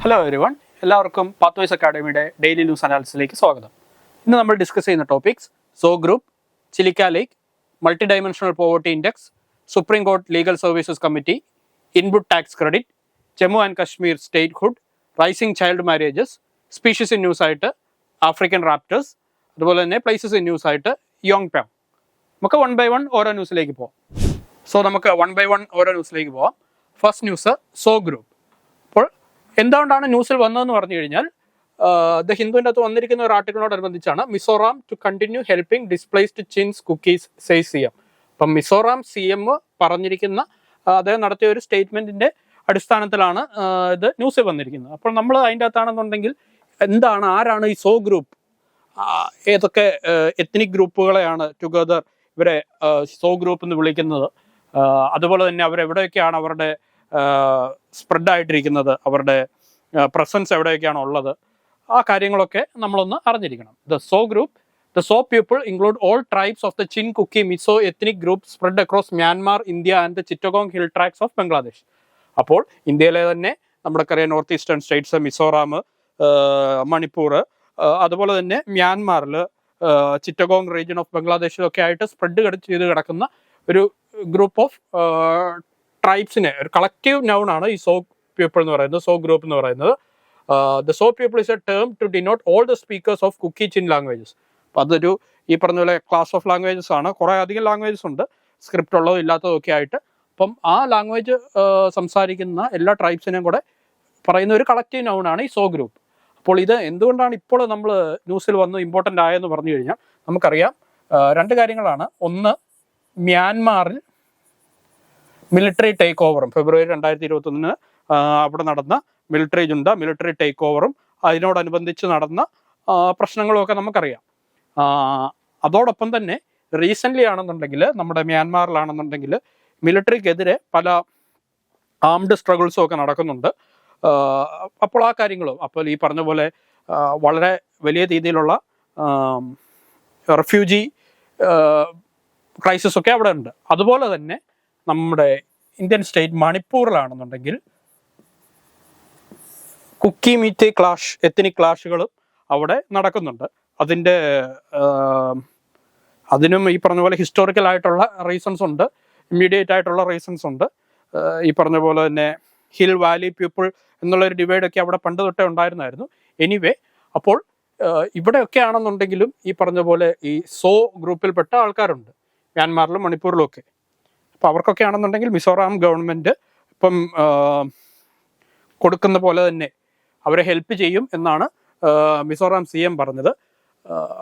Hello everyone, എല്ലാവർക്കും Pathways അക്കാഡമിയുടെ daily news അനാലിസിലേക്ക് സ്വാഗതം. ഇന്ന് നമ്മൾ ഡിസ്കസ് ചെയ്യുന്ന topics Zo group, Chilika lake, multi dimensional poverty index, supreme court legal services committee, input tax credit, Jammu and Kashmir statehood, rising child marriages, species in news ആയിട്ട് African raptors, അതുപോലെ തന്നെ പ്ലേസസ് ഇൻ ന്യൂസ് ആയിട്ട് Yeonpyeong. നമുക്ക് one by one ഓരോ ന്യൂസിലേക്ക് പോകാം. നമുക്ക് one by one ഓരോ ന്യൂസിലേക്ക് പോകാം. First news so group. അപ്പോൾ എന്തുകൊണ്ടാണ് ന്യൂസിൽ വന്നതെന്ന് പറഞ്ഞു കഴിഞ്ഞാൽ ദ ഹിന്ദുവിൻ്റെ അകത്ത് വന്നിരിക്കുന്ന ഒരു ആർട്ടിക്കിളിനോടനുബന്ധിച്ചാണ് Mizoram to continue helping displaced Chins Kukis says CM. അപ്പം മിസോറാം CM പറഞ്ഞിരിക്കുന്ന അദ്ദേഹം നടത്തിയ ഒരു സ്റ്റേറ്റ്മെന്റിന്റെ അടിസ്ഥാനത്തിലാണ് ഇത് ന്യൂസിൽ വന്നിരിക്കുന്നത്. അപ്പോൾ നമ്മൾ അതിൻ്റെ അകത്താണെന്നുണ്ടെങ്കിൽ ആരാണ് ഈ സോ ഗ്രൂപ്പ്, ഏതൊക്കെ എത്നിക് ഗ്രൂപ്പുകളെയാണ് ടുഗദർ ഇവരെ സോ ഗ്രൂപ്പ് എന്ന് വിളിക്കുന്നത്, അതുപോലെ തന്നെ അവരെവിടെയൊക്കെയാണ് അവരുടെ സ്പ്രെഡായിട്ടിരിക്കുന്നത്, അവരുടെ പ്രസൻസ് എവിടെയൊക്കെയാണ് ഉള്ളത്, ആ കാര്യങ്ങളൊക്കെ നമ്മളൊന്ന് അറിഞ്ഞിരിക്കണം. The Zo people include all tribes of the Chin Kuki Mizo ethnic group spread across Myanmar, India and the Chittagong hill tracts of Bangladesh. അപ്പോൾ ഇന്ത്യയിലെ തന്നെ നമ്മുടെക്കറിയാം north eastern states, Mizoram, Manipur, അതുപോലെ തന്നെ മ്യാൻമാറിൽ ചിറ്റഗോങ് റീജിയൻ ഓഫ് ബംഗ്ലാദേശിലൊക്കെ ആയിട്ട് സ്പ്രെഡ് ചെയ്ത് കിടക്കുന്ന ഒരു ഗ്രൂപ്പ് ഓഫ് ട്രൈബ്സിനെ ഒരു കളക്റ്റീവ് നൗൺ ആണ് ഈ സോ പീപ്പിൾ എന്ന് പറയുന്നത്, സോ ഗ്രൂപ്പ് എന്ന് പറയുന്നത്. The Zo people is a term to denote all the speakers of Kuki Chin languages. അപ്പോൾ അതൊരു ഈ പറഞ്ഞ പോലെ ക്ലാസ് ഓഫ് ലാംഗ്വേജസ് ആണ്. കുറേ അധികം ലാംഗ്വേജസ് ഉണ്ട്, സ്ക്രിപ്റ്റ് ഉള്ളതും ഇല്ലാത്തതും ഒക്കെ ആയിട്ട്. അപ്പം ആ ലാംഗ്വേജ് സംസാരിക്കുന്ന എല്ലാ ട്രൈബ്സിനെയും കൂടെ പറയുന്ന ഒരു കളക്റ്റീവ് നൗൺ ആണ് ഈ സോ ഗ്രൂപ്പ്. അപ്പോൾ ഇത് എന്തുകൊണ്ടാണ് ഇപ്പോൾ നമ്മൾ ന്യൂസിൽ വന്ന് ഇമ്പോർട്ടൻ്റ് ആയെന്ന് പറഞ്ഞു കഴിഞ്ഞാൽ നമുക്കറിയാം രണ്ട് കാര്യങ്ങളാണ്. ഒന്ന്, മ്യാൻമാറിൽ മിലിറ്ററി ടേക്ക് ഓവറും ഫെബ്രുവരി 2021 അവിടെ നടന്ന മിലിറ്ററി ടേക്ക് ഓവറും അതിനോടനുബന്ധിച്ച് നടന്ന പ്രശ്നങ്ങളും ഒക്കെ നമുക്കറിയാം. അതോടൊപ്പം തന്നെ റീസെൻ്റ്ലി ആണെന്നുണ്ടെങ്കിൽ നമ്മുടെ മ്യാൻമാറിലാണെന്നുണ്ടെങ്കിൽ മിലിറ്ററിക്കെതിരെ പല ആംഡ് സ്ട്രഗിൾസും ഒക്കെ നടക്കുന്നുണ്ട്. അപ്പോൾ ആ കാര്യങ്ങളും, അപ്പോൾ ഈ പറഞ്ഞ പോലെ വളരെ വലിയ രീതിയിലുള്ള റെഫ്യൂജി ക്രൈസിസ് ഒക്കെ അവിടെ ഉണ്ട്. അതുപോലെ തന്നെ നമ്മുടെ ഇന്ത്യൻ സ്റ്റേറ്റ് മണിപ്പൂരിലാണെന്നുണ്ടെങ്കിൽ കുക്കി മീറ്റ് ക്ലാഷ്, എത്നിക് ക്ലാഷുകളും അവിടെ നടക്കുന്നുണ്ട്. അതിനും ഈ പറഞ്ഞ പോലെ ഹിസ്റ്റോറിക്കൽ ആയിട്ടുള്ള റീസൺസ് ഉണ്ട്, ഇമ്മീഡിയറ്റ് ആയിട്ടുള്ള റീസൺസ് ഉണ്ട്. ഈ പറഞ്ഞ പോലെ തന്നെ ഹിൽ വാലി പീപ്പിൾ എന്നുള്ളൊരു ഡിവൈഡൊക്കെ അവിടെ പണ്ട് തൊട്ടേ ഉണ്ടായിരുന്നായിരുന്നു. എനിവേ, അപ്പോൾ ഇവിടെയൊക്കെ ആണെന്നുണ്ടെങ്കിലും ഈ പറഞ്ഞ പോലെ ഈ സോ ഗ്രൂപ്പിൽപ്പെട്ട ആൾക്കാരുണ്ട് മ്യാൻമാറിലും മണിപ്പൂരിലും ഒക്കെ. അപ്പോൾ അവർക്കൊക്കെ ആണെന്നുണ്ടെങ്കിൽ മിസോറാം ഗവൺമെൻറ് ഇപ്പം കൊടുക്കുന്ന പോലെ തന്നെ അവരെ ഹെൽപ്പ് ചെയ്യും എന്നാണ് മിസോറാം CM പറഞ്ഞത്.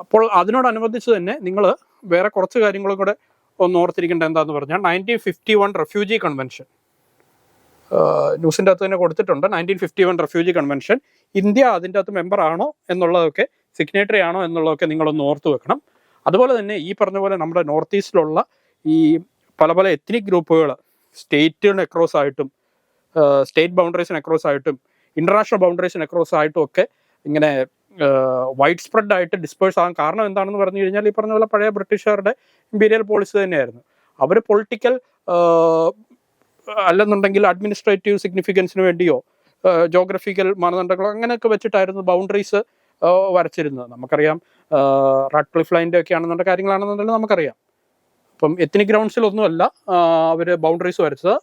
അപ്പോൾ അതിനോടനുബന്ധിച്ച് തന്നെ നിങ്ങൾ വേറെ കുറച്ച് കാര്യങ്ങളും കൂടെ ഒന്ന് ഓർത്തിരിക്കേണ്ട എന്താണെന്ന് പറഞ്ഞാൽ 1951 റെഫ്യൂജി കൺവെൻഷൻ ന്യൂസിൻ്റെ അകത്ത് തന്നെ കൊടുത്തിട്ടുണ്ട്. 1951 റെഫ്യൂജി കൺവെൻഷൻ, ഇന്ത്യ അതിൻ്റെ അകത്ത് മെമ്പർ ആണോ എന്നുള്ളതൊക്കെ, സിഗ്നേറ്ററി ആണോ എന്നുള്ളതൊക്കെ നിങ്ങളൊന്ന് ഓർത്ത് വെക്കണം. അതുപോലെ തന്നെ ഈ പറഞ്ഞ പോലെ നമ്മുടെ നോർത്ത് ഈസ്റ്റിലുള്ള ഈ പല പല എത്നിക് ഗ്രൂപ്പുകൾ സ്റ്റേറ്റിന് അക്രോസ് ആയിട്ടും സ്റ്റേറ്റ് ബൗണ്ടറീസിന് അക്രോസ് ആയിട്ടും ഇന്റർനാഷണൽ ബൗണ്ടറീസിന് അക്രോസ് ആയിട്ടും ഒക്കെ ഇങ്ങനെ വൈഡ് സ്പ്രെഡ് ആയിട്ട് ഡിസ്പേഴ്സ് ആകാൻ കാരണം എന്താണെന്ന് പറഞ്ഞു കഴിഞ്ഞാൽ ഈ പറഞ്ഞ പോലെ പഴയ ബ്രിട്ടീഷുകാരുടെ ഇമ്പീരിയൽ പോളിസി തന്നെയായിരുന്നു. അവർ പൊളിറ്റിക്കൽ അല്ലെന്നുണ്ടെങ്കിൽ അഡ്മിനിസ്ട്രേറ്റീവ് സിഗ്നിഫിക്കൻസിന് വേണ്ടിയോ ജോഗ്രഫിക്കൽ മാനദണ്ഡങ്ങളോ അങ്ങനെയൊക്കെ വെച്ചിട്ടായിരുന്നു ബൗണ്ടറീസ് വരച്ചിരുന്നത്. നമുക്കറിയാം റാഡ്ക്ലിഫ് ലൈൻ്റെ ഒക്കെ ആണെന്നുള്ള കാര്യങ്ങളാണെന്നുണ്ടെങ്കിൽ നമുക്കറിയാം. അപ്പം എത്നിക് ഗ്രൗണ്ട്സിലൊന്നുമല്ല അവർ ബൗണ്ടറീസ് വരച്ചത്.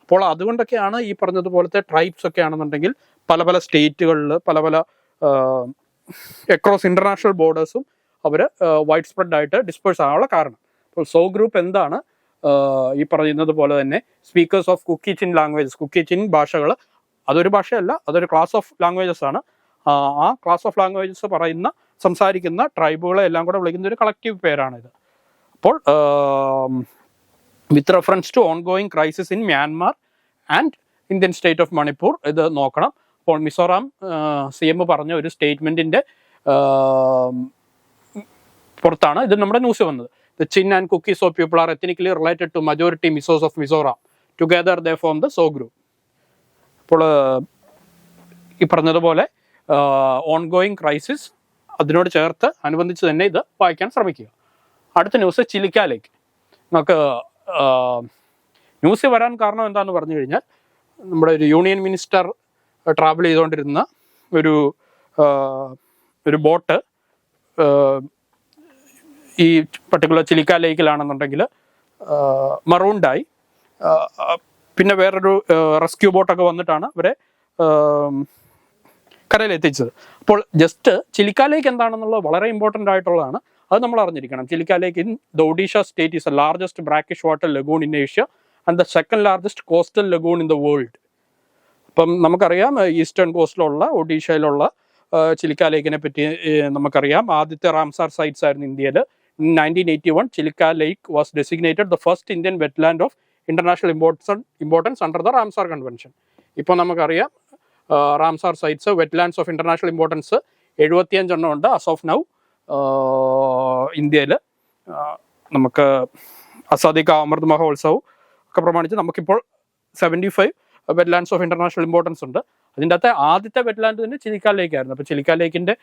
അപ്പോൾ അതുകൊണ്ടൊക്കെയാണ് ഈ പറഞ്ഞതുപോലത്തെ ട്രൈബ്സ് ഒക്കെ ആണെന്നുണ്ടെങ്കിൽ പല പല സ്റ്റേറ്റുകളിൽ പല പല അക്രോസ് ഇന്റർനാഷണൽ ബോർഡേഴ്സും അവർ വൈഡ് സ്പ്രെഡ് ആയിട്ട് ഡിസ്പേഴ്സ് ആകാനുള്ള കാരണം. അപ്പോൾ സോ ഗ്രൂപ്പ് എന്താണ്? ഈ പറയുന്നത് പോലെ തന്നെ speakers of Kuki Chin languages, Kuki Chin ഭാഷകൾ, അതൊരു ഭാഷയല്ല, അതൊരു ക്ലാസ് ഓഫ് ലാംഗ്വേജസ് ആണ്. ആ ക്ലാസ് ഓഫ് ലാംഗ്വേജസ് സംസാരിക്കുന്ന ട്രൈബുകളെ എല്ലാം കൂടെ വിളിക്കുന്ന ഒരു കളക്റ്റീവ് പേരാണിത്. അപ്പോൾ with reference to ongoing crisis in Myanmar and Indian state of Manipur ഇത് നോക്കണം. അപ്പോൾ മിസോറാം CM പറഞ്ഞ ഒരു സ്റ്റേറ്റ്മെന്റിന്റെ പുറത്താണ് ഇത് നമ്മുടെ ന്യൂസ് വന്നത്. The Chin and Kuki Zo people are ethnically related to majority Mizos of Mizoram. Together they form the Zo group. അപ്പോൾ ഈ പറഞ്ഞതുപോലെ ഓൺഗോയിങ് ക്രൈസിസ് അതിനോട് ചേർത്ത് അനുബന്ധിച്ച് തന്നെ ഇത് വായിക്കാൻ ശ്രമിക്കുക. അടുത്ത ന്യൂസ് ചിലിക്ക ലേക്ക്. നമുക്ക് ന്യൂസ് വരാൻ കാരണം എന്താണെന്ന് പറഞ്ഞു കഴിഞ്ഞാൽ നമ്മുടെ ഒരു യൂണിയൻ മിനിസ്റ്റർ ട്രാവൽ ചെയ്തുകൊണ്ടിരുന്ന ഒരു ഒരു ബോട്ട് ഈ പർട്ടിക്കുലർ ചിലിക്ക ലേക്കിലാണെന്നുണ്ടെങ്കിൽ മറൂണ്ടായി. പിന്നെ വേറൊരു റെസ്ക്യൂ ബോട്ടൊക്കെ വന്നിട്ടാണ് അവരെ കരയിലെത്തിച്ചത്. അപ്പോൾ ജസ്റ്റ് ചിലിക്ക ലേക്ക് എന്താണെന്നുള്ളത് വളരെ ഇമ്പോർട്ടൻ്റ് ആയിട്ടുള്ളതാണ്. അത് നമ്മൾ അറിഞ്ഞിരിക്കണം. Chilika lake in the Odisha state is the largest brackish water lagoon in Asia and the second largest coastal lagoon in the world. അപ്പം നമുക്കറിയാം ഈസ്റ്റേൺ കോസ്റ്റിലുള്ള ഒഡീഷയിലുള്ള ചിലിക്ക ലേക്കിനെ പറ്റി നമുക്കറിയാം. ആദ്യത്തെ റാംസാർ സൈറ്റ്സ് ആയിരുന്നു ഇന്ത്യയിൽ. In 1981, Chilka Lake was designated the first Indian wetland of international importance under the Ramsar Convention. ഇപ്പോൾ നമുക്കറിയാം Ramsar sites wetlands of international importance 75 എണ്ണം ഉണ്ട് ആസ് ഓഫ് നൗ ഇന്ത്യയിൽ. നമുക്ക് ആസാദി കാ അമൃത് മഹോത്സവ് ഒക്കെ പ്രമാണിച്ച് നമുക്കിപ്പോൾ 75 വെറ്റ്ലാൻഡ്സ് ഓഫ് ഇന്റർനാഷണൽ ഇമ്പോർട്ടൻസ് ഉണ്ട്. അതിൻ്റെ അകത്തെ ആദ്യത്തെ വെറ്റ്ലാൻഡ് തന്നെ ചിലിക്ക ലേക്കായിരുന്നു. അപ്പോൾ ചിലിക്ക ലേക്കിൻ്റെ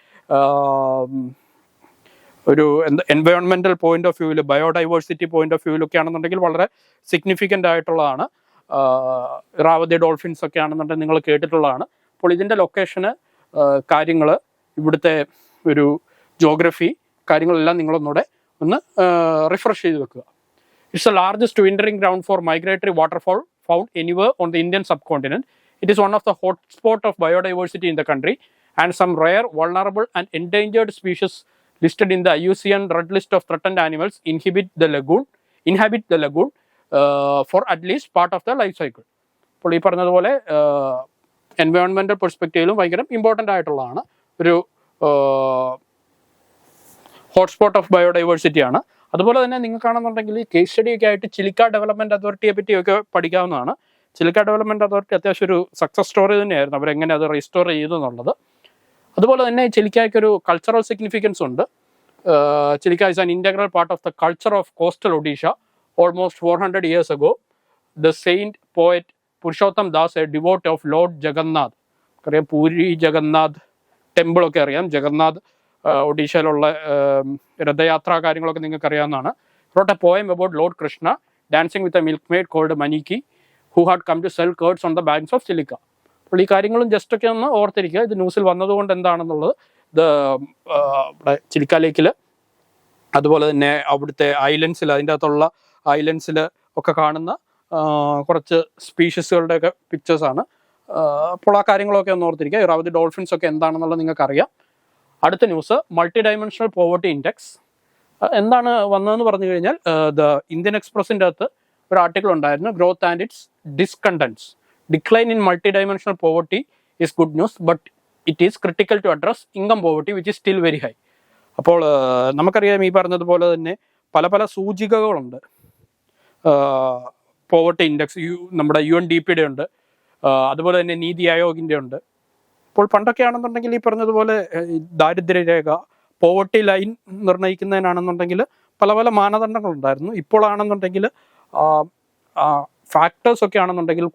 ഒരു എൻവയോൺമെന്റൽ പോയിന്റ് ഓഫ് വ്യൂവിൽ, ബയോഡൈവേഴ്സിറ്റി പോയിന്റ് ഓഫ് വ്യൂവിലൊക്കെ ആണെന്നുണ്ടെങ്കിൽ വളരെ സിഗ്നിഫിക്കൻ്റ് ആയിട്ടുള്ളതാണ്. ഇറാവതി ഡോൾഫിൻസ് ഒക്കെ ആണെന്നുണ്ടെങ്കിൽ നിങ്ങൾ കേട്ടിട്ടുള്ളതാണ്. അപ്പോൾ ഇതിൻ്റെ ലൊക്കേഷന്, കാര്യങ്ങൾ, ഇവിടുത്തെ ഒരു ജോഗ്രഫി കാര്യങ്ങളെല്ലാം നിങ്ങളൊന്നുകൂടെ ഒന്ന് റിഫ്രഷ് ചെയ്ത് വെക്കുക. It's the largest wintering ground for migratory waterfowl found anywhere on the Indian subcontinent. It is one of the hotspot of biodiversity in the country and some rare, vulnerable and endangered species listed in the IUCN Red List of Threatened Animals inhabit the lagoon for at least part of the life cycle. അപ്പോൾ ഈ പറഞ്ഞതുപോലെ എൻവയോൺമെന്റൽ പെർസ്പെക്റ്റീവിലും ഭയങ്കര important ആയിട്ടുള്ളതാണ്. ഒരു hotspot of biodiversity ആണ്. അതുപോലെ തന്നെ നിങ്ങൾക്കാണെന്നുണ്ടെങ്കിൽ case സ്റ്റഡിയൊക്കെ ആയിട്ട് ചിലിക്ക ഡെവലപ്മെന്റ് അതോറിറ്റിയെ പറ്റിയൊക്കെ പഠിക്കാവുന്നതാണ്. ചിലിക്ക ഡെവലപ്മെന്റ് അതോറിറ്റി അത്യാവശ്യം ഒരു സക്സസ് സ്റ്റോറി തന്നെയായിരുന്നു, അവരെങ്ങനെ അത് റീസ്റ്റോർ ചെയ്തു എന്നുള്ളത്. അതുപോലെ തന്നെ ചിലിക്കയ്ക്കൊരു കൾച്ചറൽ സിഗ്നിഫിക്കൻസ് ഉണ്ട്. Chilika is an integral part of the culture of coastal Odisha. Almost 400 years ago, the saint poet Purushottam Das, a devotee of lord Jagannath, അറിയാം പൂരി ജഗന്നാഥ് ടെമ്പിളൊക്കെ അറിയാം, ജഗന്നാഥ് ഒഡീഷയിലുള്ള രഥയാത്രാ കാര്യങ്ങളൊക്കെ നിങ്ങൾക്ക് അറിയാവുന്നതാണ്. wrote a poem about Lord Krishna dancing with a milkmaid called Maniki who had come to sell curds on the banks of Chilika. അപ്പോൾ ഈ കാര്യങ്ങളും ജസ്റ്റൊക്കെ ഒന്ന് ഓർത്തിരിക്കുക. ഇത് ന്യൂസിൽ വന്നതുകൊണ്ട് എന്താണെന്നുള്ളത്. ഇത് ചിലിക്ക ലേക്കിൽ, അതുപോലെ തന്നെ അവിടുത്തെ ഐലൻഡ്സിൽ, അതിൻ്റെ അകത്തുള്ള ഐലൻഡ്സിൽ ഒക്കെ കാണുന്ന കുറച്ച് സ്പീഷീസുകളുടെയൊക്കെ പിക്ചേഴ്സാണ്. അപ്പോൾ ആ കാര്യങ്ങളൊക്കെ ഒന്ന് ഓർത്തിരിക്കുക. ഇറാവതി ഡോൾഫിൻസ് ഒക്കെ എന്താണെന്നുള്ളത് നിങ്ങൾക്കറിയാം. അടുത്ത news, multi dimensional poverty index. എന്താണ് വന്നതെന്ന് പറഞ്ഞു കഴിഞ്ഞാൽ, ദ ഇന്ത്യൻ എക്സ്പ്രസിൻ്റെ അകത്ത് ഒരു ആർട്ടിക്കിൾ ഉണ്ടായിരുന്നു, growth and its discontents. Decline in multidimensional poverty is good news, but it is critical to address income poverty, which is still very high. അപ്പോൾ നമുക്കറിയാം ഈ പറഞ്ഞതുപോലെ തന്നെ പല പല സൂചികകളുണ്ട്. പോവർട്ടി ഇൻഡെക്സ് നമ്മുടെ UNDP-യുടെ ഉണ്ട്, അതുപോലെ തന്നെ നീതി ആയോഗിൻ്റെ ഉണ്ട്. ഇപ്പോൾ പണ്ടൊക്കെ ആണെന്നുണ്ടെങ്കിൽ ഈ പറഞ്ഞതുപോലെ ദാരിദ്ര്യരേഖ, പോവർട്ടി ലൈൻ നിർണ്ണയിക്കുന്നതിനാണെന്നുണ്ടെങ്കിൽ പല പല മാനദണ്ഡങ്ങളുണ്ടായിരുന്നു. ഇപ്പോഴാണെന്നുണ്ടെങ്കിൽ ഫാക്ടേഴ്സൊക്കെ ആണെന്നുണ്ടെങ്കിൽ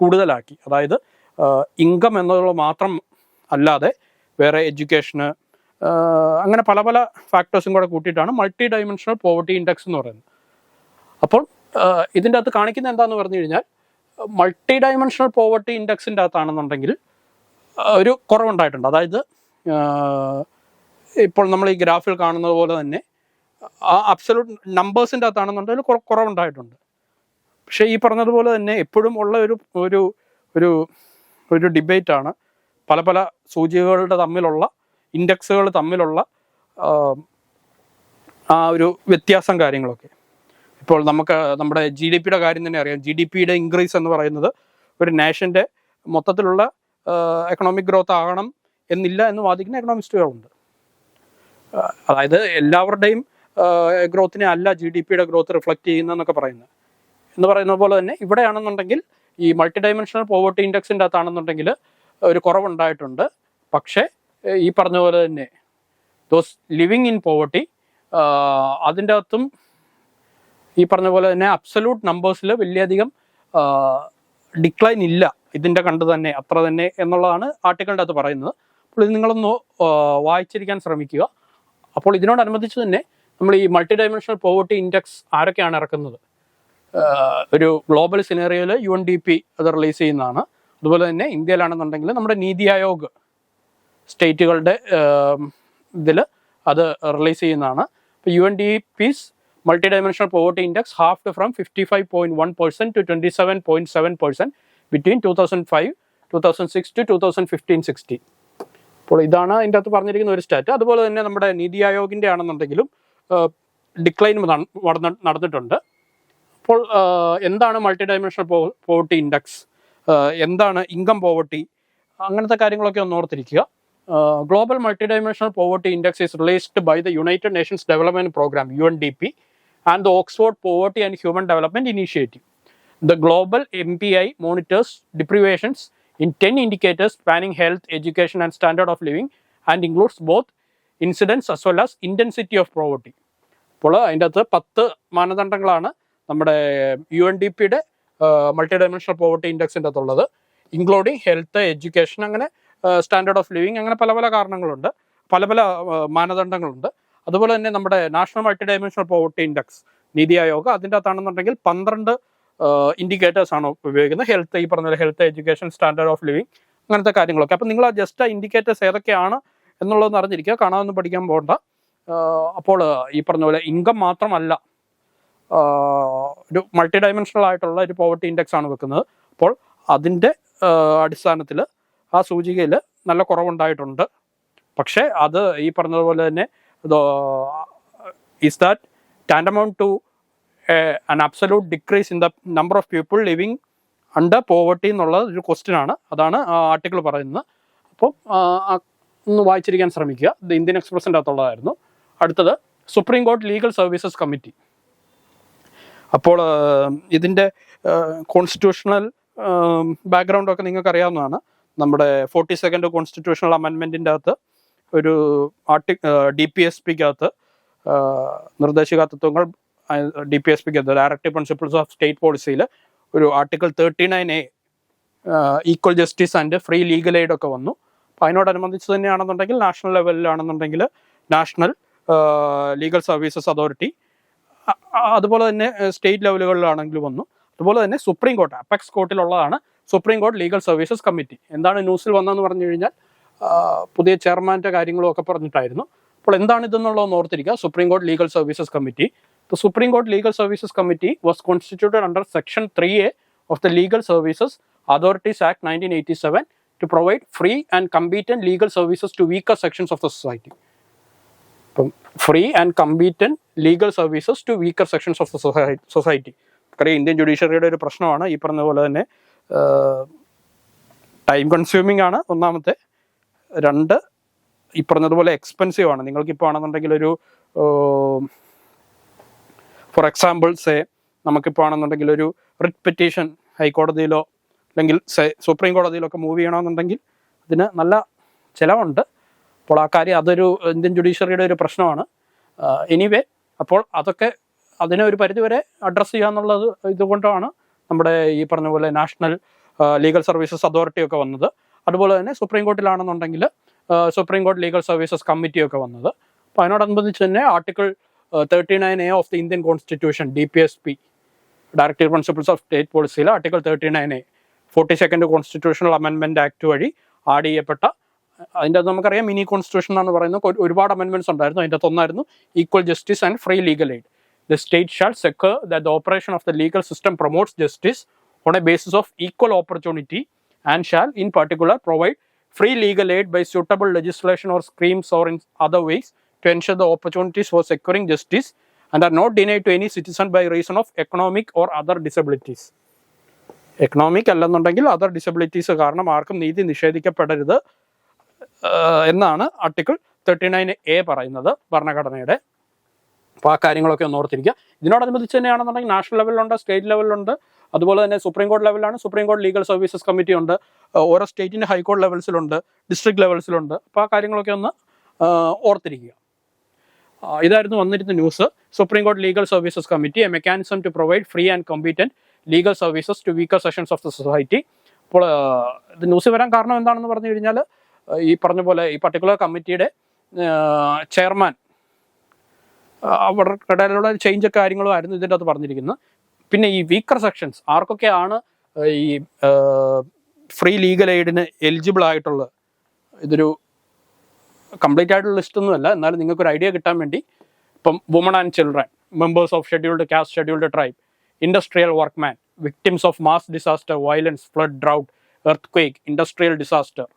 കൂടുതലാക്കി. അതായത് ഇൻകം എന്നുള്ളത് മാത്രം അല്ലാതെ വേറെ എഡ്യൂക്കേഷന്, അങ്ങനെ പല പല ഫാക്ടേഴ്സും കൂടെ കൂട്ടിയിട്ടാണ് മൾട്ടി ഡയമെൻഷണൽ പോവർട്ടി ഇൻഡെക്സ് എന്ന് പറയുന്നത്. അപ്പോൾ ഇതിൻ്റെ അകത്ത് കാണിക്കുന്നത് എന്താണെന്ന് പറഞ്ഞു കഴിഞ്ഞാൽ, മൾട്ടി ഡയമെൻഷണൽ പോവർട്ടി ഇൻഡെക്സിൻ്റെ അകത്താണെന്നുണ്ടെങ്കിൽ ഒരു കുറവുണ്ടായിട്ടുണ്ട്. അതായത് ഇപ്പോൾ നമ്മൾ ഈ ഗ്രാഫിൽ കാണുന്നത് പോലെ തന്നെ ആ അബ്സല്യൂട്ട് നമ്പേഴ്സിൻ്റെ അകത്താണെന്നുണ്ടെങ്കിൽ കുറവുണ്ടായിട്ടുണ്ട്. പക്ഷേ ഈ പറഞ്ഞതുപോലെ തന്നെ എപ്പോഴും ഉള്ള ഒരു ഒരു ഒരു ഡിബേറ്റാണ് പല പല സൂചികകളുടെ തമ്മിലുള്ള, ഇൻഡെക്സുകൾ തമ്മിലുള്ള ആ ഒരു വ്യത്യാസം കാര്യങ്ങളൊക്കെ. ഇപ്പോൾ നമുക്ക് നമ്മുടെ GDP-യുടെ കാര്യം തന്നെ അറിയാം. GDP-യുടെ ഇൻക്രീസ് എന്ന് പറയുന്നത് ഒരു നേഷൻ്റെ മൊത്തത്തിലുള്ള എക്കണോമിക് ഗ്രോത്ത് ആകണം എന്നില്ല എന്ന് വാദിക്കുന്ന എക്കണോമിസ്റ്റുകളുണ്ട്. അതായത് എല്ലാവരുടെയും ഗ്രോത്തിനെ അല്ല GDP-യുടെ ഗ്രോത്ത് റിഫ്ലക്റ്റ് ചെയ്യുന്നതെന്നൊക്കെ പറയുന്നത്. എന്ന് പറയുന്നത് പോലെ തന്നെ ഇവിടെയാണെന്നുണ്ടെങ്കിൽ ഈ മൾട്ടി ഡയമെൻഷണൽ പോവർട്ടി ഇൻഡെക്സിൻ്റെ അകത്താണെന്നുണ്ടെങ്കിൽ ഒരു കുറവുണ്ടായിട്ടുണ്ട്. പക്ഷേ ഈ പറഞ്ഞ പോലെ തന്നെ ദോസ് ലിവിങ് ഇൻ പോവർട്ടി, അതിൻ്റെ അകത്തും ഈ പറഞ്ഞ പോലെ തന്നെ അബ്സല്യൂട്ട് നമ്പേഴ്സിൽ വലിയധികം ഡിക്ലൈൻ ഇല്ല ഇതിൻ്റെ കണ്ട് തന്നെ, അത്ര തന്നെ എന്നുള്ളതാണ് ആർട്ടിക്കിളിൻ്റെ അകത്ത് പറയുന്നത്. അപ്പോൾ ഇത് നിങ്ങളൊന്ന് വായിച്ചിരിക്കാൻ ശ്രമിക്കുക. അപ്പോൾ ഇതിനോടനുബന്ധിച്ച് തന്നെ നമ്മൾ ഈ മൾട്ടി ഡയമെൻഷണൽ പോവർട്ടി ഇൻഡെക്സ് ആരൊക്കെയാണ് ഇറക്കുന്നത്, ഒരു ഗ്ലോബൽ സിനേറിയോയിൽ UNDP അത് റിലീസ് ചെയ്യുന്നതാണ്. അതുപോലെ തന്നെ ഇന്ത്യയിലാണെന്നുണ്ടെങ്കിൽ നമ്മുടെ നീതി ആയോഗ് സ്റ്റേറ്റുകളുടെ ഇതിൽ അത് റിലീസ് ചെയ്യുന്നതാണ്. ഇപ്പോൾ UNDP's multi dimensional poverty index halved from 55.1% to 27.7% between 2005, 2006 to 2015-16. അപ്പോൾ ഇതാണ് അതിൻ്റെ അകത്ത് പറഞ്ഞിരിക്കുന്ന ഒരു സ്റ്റാറ്റ്. അതുപോലെ തന്നെ നമ്മുടെ നീതി ആയോഗിൻ്റെ ആണെന്നുണ്ടെങ്കിലും ഡിക്ലൈൻ നടന്നിട്ടുണ്ട്. അപ്പോൾ എന്താണ് മൾട്ടി ഡയമെൻഷണൽ പോവർട്ടി ഇൻഡെക്സ്, എന്താണ് ഇൻകം പോവർട്ടി, അങ്ങനത്തെ കാര്യങ്ങളൊക്കെ ഒന്ന് ഓർത്തിരിക്കുക. Global multi dimensional poverty Index is released by the United Nations Development Programme UNDP and the Oxford Poverty and Human Development Initiative. The global MPI monitors deprivations in 10 indicators spanning health, education, and standard of living, and includes both incidence as well as intensity of poverty. അപ്പോൾ അതിൻ്റെ അകത്ത് 10 മാനദണ്ഡങ്ങളാണ് നമ്മുടെ UNDPയുടെ multi dimensional poverty ഇൻഡെക്സിൻ്റെ അകത്തുള്ളത്, including health, education, അങ്ങനെ standard of living, അങ്ങനെ പല പല കാരണങ്ങളുണ്ട്, പല പല മാനദണ്ഡങ്ങളുണ്ട്. അതുപോലെ തന്നെ നമ്മുടെ national multi dimensional poverty index NITI Aayog അതിൻ്റെ അകത്താണെന്നുണ്ടെങ്കിൽ 12 ഇൻഡിക്കേറ്റേഴ്സ് ആണ് ഉപയോഗിക്കുന്നത്. ഹെൽത്ത്, ഈ പറഞ്ഞ health, education, standard of living, അങ്ങനത്തെ കാര്യങ്ങളൊക്കെ. അപ്പം നിങ്ങൾ ജസ്റ്റ് ആ ഇൻഡിക്കേറ്റേഴ്സ് ഏതൊക്കെയാണ് എന്നുള്ളതെന്ന് അറിഞ്ഞിരിക്കുക, കാണാമെന്ന് പഠിക്കാൻ പോകണ്ട. അപ്പോൾ ഈ പറഞ്ഞ പോലെ ഇൻകം മാത്രമല്ല, ഒരു മൾട്ടി ഡയമെൻഷണൽ ആയിട്ടുള്ള ഒരു പോവർട്ടി ഇൻഡെക്സ് ആണ് വെക്കുന്നത്. അപ്പോൾ അതിൻ്റെ അടിസ്ഥാനത്തിൽ ആ സൂചികയിൽ നല്ല കുറവുണ്ടായിട്ടുണ്ട്. പക്ഷേ അത് ഈ പറഞ്ഞതുപോലെ തന്നെ is that tantamount to an absolute decrease in the number of people living under poverty എന്നുള്ള ഒരു ക്വസ്റ്റ്യൻ ആണ്. അതാണ് ആർട്ടിക്കിൾ പറയുന്നത്. അപ്പോൾ ഒന്ന് വായിച്ചിരിക്കാൻ ശ്രമിക്കുക. ഇത് ഇന്ത്യൻ എക്സ്പ്രസിൻ്റെ അകത്തുള്ളതായിരുന്നു. അടുത്തത് supreme court legal services committee. അപ്പോൾ ഇതിൻ്റെ കോൺസ്റ്റിറ്റ്യൂഷണൽ ബാക്ക്ഗ്രൗണ്ടൊക്കെ നിങ്ങൾക്ക് അറിയാവുന്നതാണ്. നമ്മുടെ 42nd കോൺസ്റ്റിറ്റ്യൂഷണൽ അമെൻമെൻറ്റിൻ്റെ അകത്ത് ഒരു DPSPക്കകത്ത് നിർദ്ദേശക തത്വങ്ങൾ, DPSPക്ക് ഡയറക്റ്റീവ് പ്രിൻസിപ്പിൾസ് ഓഫ് സ്റ്റേറ്റ് പോളിസിയിൽ ഒരു article 39A equal justice and free legal aid ഒക്കെ വന്നു. അപ്പോൾ അതിനോടനുബന്ധിച്ച് തന്നെയാണെന്നുണ്ടെങ്കിൽ നാഷണൽ ലെവലിലാണെന്നുണ്ടെങ്കിൽ നാഷണൽ ലീഗൽ സർവീസസ് അതോറിറ്റി, അതുപോലെ തന്നെ സ്റ്റേറ്റ് ലെവലുകളിലാണെങ്കിലും വന്നു. അതുപോലെ തന്നെ സുപ്രീം കോർട്ട്, അപ്പെക്സ് കോർട്ടിലുള്ളതാണ് supreme court legal services committee. എന്താണ് ന്യൂസിൽ വന്നതെന്ന് പറഞ്ഞു കഴിഞ്ഞാൽ പുതിയ ചെയർമാൻ്റെ കാര്യങ്ങളും ഒക്കെ പറഞ്ഞിട്ടായിരുന്നു. അപ്പോൾ എന്താണ് ഇതെന്നുള്ളതെന്ന് ഓർത്തിരിക്കുക. Supreme court legal services committee. The Supreme Court Legal Services Committee was constituted under Section 3A of the Legal Services Authorities Act 1987 to provide free and competent legal services to weaker sections of the society. Free and competent legal services to weaker sections of the society. Indian ജുഡീഷ്യറിയുടെ ഒരു പ്രശ്നമാണ് ഈ പറഞ്ഞ പോലെ തന്നെ time consuming ആണ് ഒന്നാമത്തെ, രണ്ട് ഈ പറഞ്ഞതുപോലെ എക്സ്പെൻസീവ് ആണ്. നിങ്ങൾക്കിപ്പോൾ ആണെന്നുണ്ടെങ്കിൽ ഒരു ഫോർ എക്സാമ്പിൾ നമുക്കിപ്പോൾ ആണെന്നുണ്ടെങ്കിൽ ഒരു റിറ്റ് പെറ്റീഷൻ ഹൈക്കോടതിയിലോ അല്ലെങ്കിൽ സുപ്രീം കോടതിയിലോ ഒക്കെ മൂവ് ചെയ്യണമെന്നുണ്ടെങ്കിൽ അതിന് നല്ല ചിലവുണ്ട്. അപ്പോൾ ആ കാര്യം അതൊരു ഇന്ത്യൻ ജുഡീഷ്യറിയുടെ ഒരു പ്രശ്നമാണ്. എനിവേ, അപ്പോൾ അതൊക്കെ അതിനെ ഒരു പരിധിവരെ അഡ്രസ്സ് ചെയ്യുക എന്നുള്ളത് ഇതുകൊണ്ടാണ് നമ്മുടെ ഈ പറഞ്ഞ പോലെ നാഷണൽ ലീഗൽ സർവീസസ് അതോറിറ്റി ഒക്കെ വന്നത്. അതുപോലെ തന്നെ സുപ്രീം കോർട്ടിലാണെന്നുണ്ടെങ്കിൽ സുപ്രീം കോർട്ട് ലീഗൽ സർവീസസ് കമ്മിറ്റിയൊക്കെ വന്നത്. അപ്പോൾ അതിനോടനുബന്ധിച്ച് തന്നെ article 39A of the Indian Constitution, DPSP, Directive Principles of State Policy, article 39A 42nd constitutional amendment act വഴി ആഡ് ചെയ്യപ്പെട്ട, അതിൻ്റെ അത് നമുക്കറിയാം മിനി കോൺസ്റ്റിറ്റ്യൂഷൻ എന്ന് പറയുന്നത് ഒരുപാട് അമെൻമെൻറ്റ്സ് ഉണ്ടായിരുന്നു. അതിൻ്റെ ഒന്നായിരുന്നു equal justice and free legal aid. The state shall secure that the operation of the legal system promotes justice on a basis of equal opportunity and shall in particular provide free legal aid by suitable legislation or schemes or in other ways to ensure the opportunities for securing justice and are not denied to any citizen by reason of economic or other disabilities. Economic അല്ലെന്നുണ്ടെങ്കിൽ other disabilities കാരണം ആർക്കും നീതി നിഷേധിക്കപ്പെടരുത് എന്നാണ് article 39A പറയുന്നത് ഭരണഘടനയുടെ. അപ്പോൾ ആ കാര്യങ്ങളൊക്കെ ഒന്ന് ഓർത്തിരിക്കുക. ഇതിനോടനുബന്ധിച്ച് തന്നെയാണെന്നുണ്ടെങ്കിൽ നാഷണൽ ലെവലിലുണ്ട്, സ്റ്റേറ്റ് ലെവലിലുണ്ട്, അതുപോലെ തന്നെ സുപ്രീം കോർട്ട് ലെവലിലാണ് supreme court legal services committee ഉണ്ട്, ഓരോ സ്റ്റേറ്റിൻ്റെ ഹൈക്കോർട്ട് ലെവൽസിലുണ്ട്, ഡിസ്ട്രിക്ട് ലെവൽസിലുണ്ട്. അപ്പോൾ ആ കാര്യങ്ങളൊക്കെ ഒന്ന് ഓർത്തിരിക്കുക. ഇതായിരുന്നു വന്നിരുന്ന news. Supreme court legal services committee, a mechanism to provide free and competent legal services to weaker sections of the society. അപ്പോൾ ഇത് ന്യൂസ് വരാൻ കാരണം എന്താണെന്ന് പറഞ്ഞു കഴിഞ്ഞാൽ ഈ പറഞ്ഞ പോലെ ഈ പർട്ടിക്കുലർ കമ്മിറ്റിയുടെ ചെയർമാൻ അവരുടെ ചേഞ്ച് കാര്യങ്ങളും ആയിരുന്നു ഇതിൻ്റെ അകത്ത് പറഞ്ഞിരിക്കുന്നത്. പിന്നെ ഈ വീക്കർ സെക്ഷൻസ് ആർക്കൊക്കെയാണ് ഈ ഫ്രീ ലീഗൽ എയ്ഡിന് എലിജിബിൾ ആയിട്ടുള്ള, ഇതൊരു കംപ്ലീറ്റ് ആയിട്ടുള്ള ലിസ്റ്റൊന്നുമല്ല, എന്നാലും നിങ്ങൾക്കൊരു ഐഡിയ കിട്ടാൻ വേണ്ടി, ഇപ്പം woman and children, members of scheduled caste, scheduled tribe, industrial workman, victims of mass disaster, violence, flood, drought, earth quake, industrial disaster.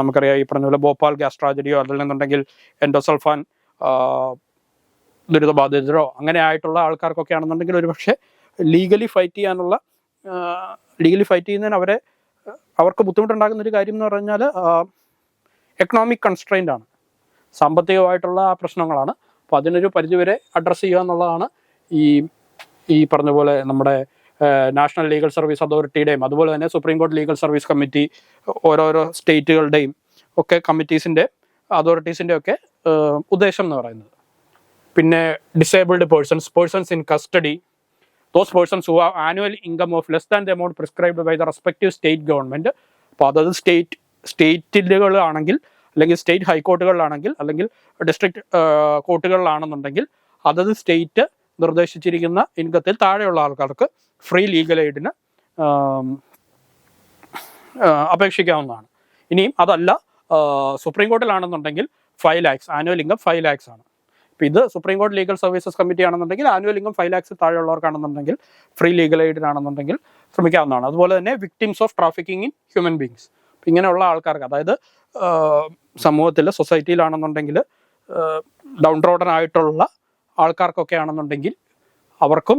നമുക്കറിയാം ഈ പറഞ്ഞ പോലെ ഭോപ്പാൽ ഗ്യാസ് ട്രാജഡിയോ അതല്ലെന്നുണ്ടെങ്കിൽ എൻഡോസൾഫാൻ ദുരിതബാധിതരോ അങ്ങനെ ആയിട്ടുള്ള ആൾക്കാർക്കൊക്കെ ആണെന്നുണ്ടെങ്കിൽ ഒരു പക്ഷേ ലീഗലി ഫൈറ്റ് ചെയ്യുന്നതിന് അവർക്ക് ബുദ്ധിമുട്ടുണ്ടാകുന്ന ഒരു കാര്യം എന്ന് പറഞ്ഞാൽ എക്കണോമിക് കൺസ്ട്രെയിൻ്റ് ആണ്, സാമ്പത്തികമായിട്ടുള്ള ആ പ്രശ്നങ്ങളാണ്. അപ്പോൾ അതിനൊരു പരിധിവരെ അഡ്രസ്സ് ചെയ്യുക എന്നുള്ളതാണ് ഈ പറഞ്ഞ പോലെ നമ്മുടെ നാഷണൽ ലീഗൽ സർവീസ് അതോറിറ്റിയുടെയും അതുപോലെ തന്നെ സുപ്രീം കോടതി ലീഗൽ സർവീസ് കമ്മിറ്റി, ഓരോരോ സ്റ്റേറ്റുകളുടെയും ഒക്കെ കമ്മിറ്റീസിൻ്റെ അതോറിറ്റീസിൻ്റെ ഒക്കെ ഉദ്ദേശം എന്ന് പറയുന്നത്. പിന്നെ disabled persons in custody, those persons who have annual income of less than the amount prescribed by the respective state government. അപ്പോൾ അതത് സ്റ്റേറ്റുകളാണെങ്കിൽ അല്ലെങ്കിൽ സ്റ്റേറ്റ് ഹൈക്കോർട്ടുകളിലാണെങ്കിൽ അല്ലെങ്കിൽ ഡിസ്ട്രിക്ട് കോർട്ടുകളിലാണെന്നുണ്ടെങ്കിൽ അതത് സ്റ്റേറ്റ് നിർദ്ദേശിച്ചിരിക്കുന്ന ഇൻകത്തിൽ താഴെയുള്ള ആൾക്കാർക്ക് ഫ്രീ ലീഗൽ എയ്ഡിന് അപേക്ഷിക്കാവുന്നതാണ്. ഇനിയും അതല്ല സുപ്രീം കോർട്ടിലാണെന്നുണ്ടെങ്കിൽ 5 lakhs, ആനുവൽ ഇൻകം 5 lakhs ആണ്. ഇപ്പോൾ ഇത് സുപ്രീം കോടതി ലീഗൽ സർവീസസ് കമ്മിറ്റി ആണെന്നുണ്ടെങ്കിൽ ആനുവൽ ഇൻകം 5 lakhs താഴെയുള്ളവർക്കാണെന്നുണ്ടെങ്കിൽ ഫ്രീ ലീഗൽ എയ്ഡിനാണെന്നുണ്ടെങ്കിൽ ശ്രമിക്കാവുന്നതാണ്. അതുപോലെ തന്നെ victims of trafficking in human beings, ഇങ്ങനെയുള്ള ആൾക്കാർക്ക്, അതായത് സമൂഹത്തിൽ സൊസൈറ്റിയിലാണെന്നുണ്ടെങ്കിൽ ഡൗൺ റോഡൻ ആയിട്ടുള്ള ആൾക്കാർക്കൊക്കെ ആണെന്നുണ്ടെങ്കിൽ അവർക്കും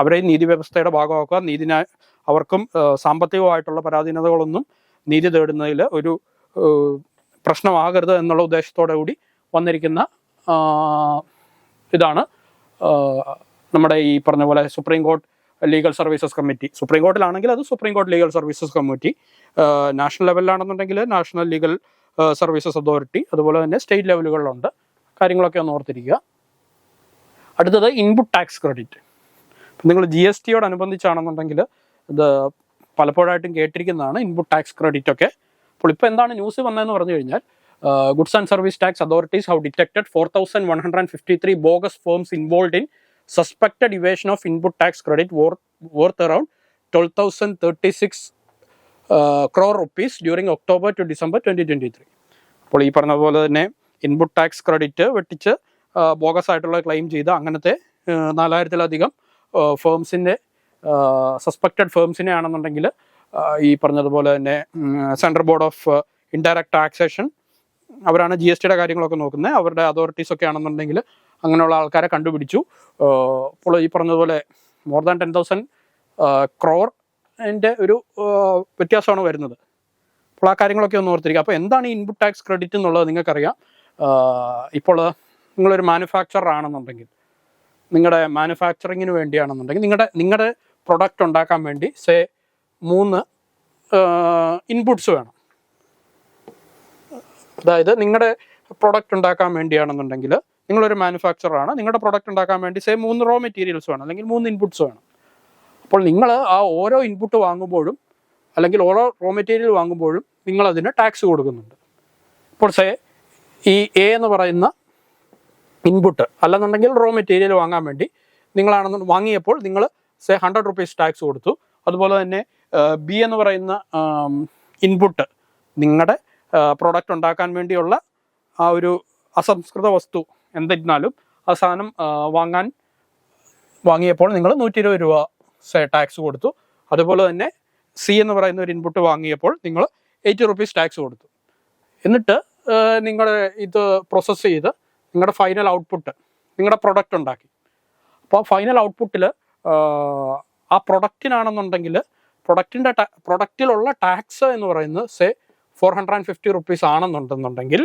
അവരെ നീതി വ്യവസ്ഥയുടെ ഭാഗമാക്കുക, അവർക്കും സാമ്പത്തികമായിട്ടുള്ള പരാധീനതകളൊന്നും നീതി തേടുന്നതിൽ ഒരു പ്രശ്നമാകരുത് എന്നുള്ള ഉദ്ദേശത്തോടു കൂടി വന്നിരിക്കുന്ന ഇതാണ് നമ്മുടെ ഈ പറഞ്ഞ പോലെ supreme court legal services committee. Supreme കോർട്ടിലാണെങ്കിൽ അത് supreme court legal services committee, national ലെവലിലാണെന്നുണ്ടെങ്കിൽ നാഷണൽ ലീഗൽ സർവീസസ് അതോറിറ്റി, അതുപോലെ തന്നെ സ്റ്റേറ്റ് ലെവലുകളിലുണ്ട്. കാര്യങ്ങളൊക്കെ ഒന്ന് ഓർത്തിരിക്കുക. അടുത്തത് ഇൻപുട്ട് ടാക്സ് ക്രെഡിറ്റ്. നിങ്ങൾ GST-യോടനുബന്ധിച്ചാണെന്നുണ്ടെങ്കിൽ ഇത് പലപ്പോഴായിട്ടും കേട്ടിരിക്കുന്നതാണ് ഇൻപുട്ട് ടാക്സ് ക്രെഡിറ്റ് ഒക്കെ. അപ്പോൾ ഇപ്പോൾ എന്താണ് ന്യൂസ് വന്നതെന്ന് പറഞ്ഞു കഴിഞ്ഞാൽ, Goods and Service Tax authorities have detected 4,153 bogus firms involved in suspected evasion of input tax credit worth around 12,036 crore rupees during October to December 2023. അപ്പോൾ ഈ പറഞ്ഞ പോലെ തന്നെ ഇൻപുട്ട് ടാക്സ് ക്രെഡിറ്റ് വെട്ടിച്ച് ബോഗസ് ആയിട്ടുള്ള ക്ലെയിം ചെയ്ത അങ്ങനത്തെ 4,000-ലധികം ഫേംസിൻ്റെ സസ്പെക്റ്റഡ് ഫേംസിനെ ആണെന്നുണ്ടെങ്കിൽ ഈ പറഞ്ഞതുപോലെ തന്നെ central board of indirect taxation അവരാണ് GST-യുടെ കാര്യങ്ങളൊക്കെ നോക്കുന്നത്. അവരുടെ അതോറിറ്റീസൊക്കെ ആണെന്നുണ്ടെങ്കിൽ അങ്ങനെയുള്ള ആൾക്കാരെ കണ്ടുപിടിച്ചു. അപ്പോൾ ഈ പറഞ്ഞതുപോലെ മോർ ദാൻ 10,000 crore-ൻ്റെ ഒരു വ്യത്യാസമാണ് വരുന്നത്. അപ്പോൾ ആ കാര്യങ്ങളൊക്കെ ഒന്ന് ഓർത്തിരിക്കുക. അപ്പോൾ എന്താണ് ഈ ഇൻപുട്ട് ടാക്സ് ക്രെഡിറ്റ് എന്നുള്ളത് നിങ്ങൾക്കറിയാം. ഇപ്പോൾ നിങ്ങളൊരു മാനുഫാക്ചറർ ആണെന്നുണ്ടെങ്കിൽ, നിങ്ങളുടെ മാനുഫാക്ചറിങ്ങിന് വേണ്ടിയാണെന്നുണ്ടെങ്കിൽ നിങ്ങളുടെ പ്രൊഡക്റ്റ് ഉണ്ടാക്കാൻ വേണ്ടി 3 ഇൻപുട്സ് വേണം. അതായത് നിങ്ങളുടെ പ്രൊഡക്റ്റ് ഉണ്ടാക്കാൻ വേണ്ടിയാണെന്നുണ്ടെങ്കിൽ, നിങ്ങളൊരു മാനുഫാക്ചറാണ്, നിങ്ങളുടെ പ്രൊഡക്റ്റ് ഉണ്ടാക്കാൻ വേണ്ടി 3 റോ മെറ്റീരിയൽസ് വേണം, അല്ലെങ്കിൽ 3 ഇൻപുട്സ് വേണം. അപ്പോൾ നിങ്ങൾ ആ ഓരോ ഇൻപുട്ട് വാങ്ങുമ്പോഴും അല്ലെങ്കിൽ ഓരോ റോ മെറ്റീരിയൽ വാങ്ങുമ്പോഴും നിങ്ങളതിന് ടാക്സ് കൊടുക്കുന്നുണ്ട്. ഇപ്പോൾ ഈ A എന്ന് പറയുന്ന ഇൻപുട്ട് അല്ലെന്നുണ്ടെങ്കിൽ റോ മെറ്റീരിയൽ വാങ്ങാൻ വേണ്ടി വാങ്ങിയപ്പോൾ നിങ്ങൾ 100 rupees ടാക്സ് കൊടുത്തു. അതുപോലെ തന്നെ B എന്ന് പറയുന്ന ഇൻപുട്ട് നിങ്ങളുടെ പ്രോഡക്റ്റ് ഉണ്ടാക്കാൻ വേണ്ടിയുള്ള ആ ഒരു അസംസ്കൃത വസ്തു എന്തിരുന്നാലും ആ സാധനം വാങ്ങിയപ്പോൾ നിങ്ങൾ 120 രൂപ ടാക്സ് കൊടുത്തു. അതുപോലെ തന്നെ C എന്ന് പറയുന്ന ഒരു ഇൻപുട്ട് വാങ്ങിയപ്പോൾ നിങ്ങൾ 80 rupees ടാക്സ് കൊടുത്തു. എന്നിട്ട് നിങ്ങൾ ഇത് പ്രോസസ്സ് ചെയ്ത് നിങ്ങളുടെ ഫൈനൽ ഔട്ട്പുട്ട്, നിങ്ങളുടെ പ്രൊഡക്റ്റ് ഉണ്ടാക്കി. അപ്പോൾ ഫൈനൽ ഔട്ട്പുട്ടിൽ ആ പ്രൊഡക്റ്റിനാണെന്നുണ്ടെങ്കിൽ പ്രൊഡക്റ്റിലുള്ള ടാക്സ് എന്ന് പറയുന്നത് 450 rupees ആണെന്നുണ്ടെന്നുണ്ടെങ്കിൽ,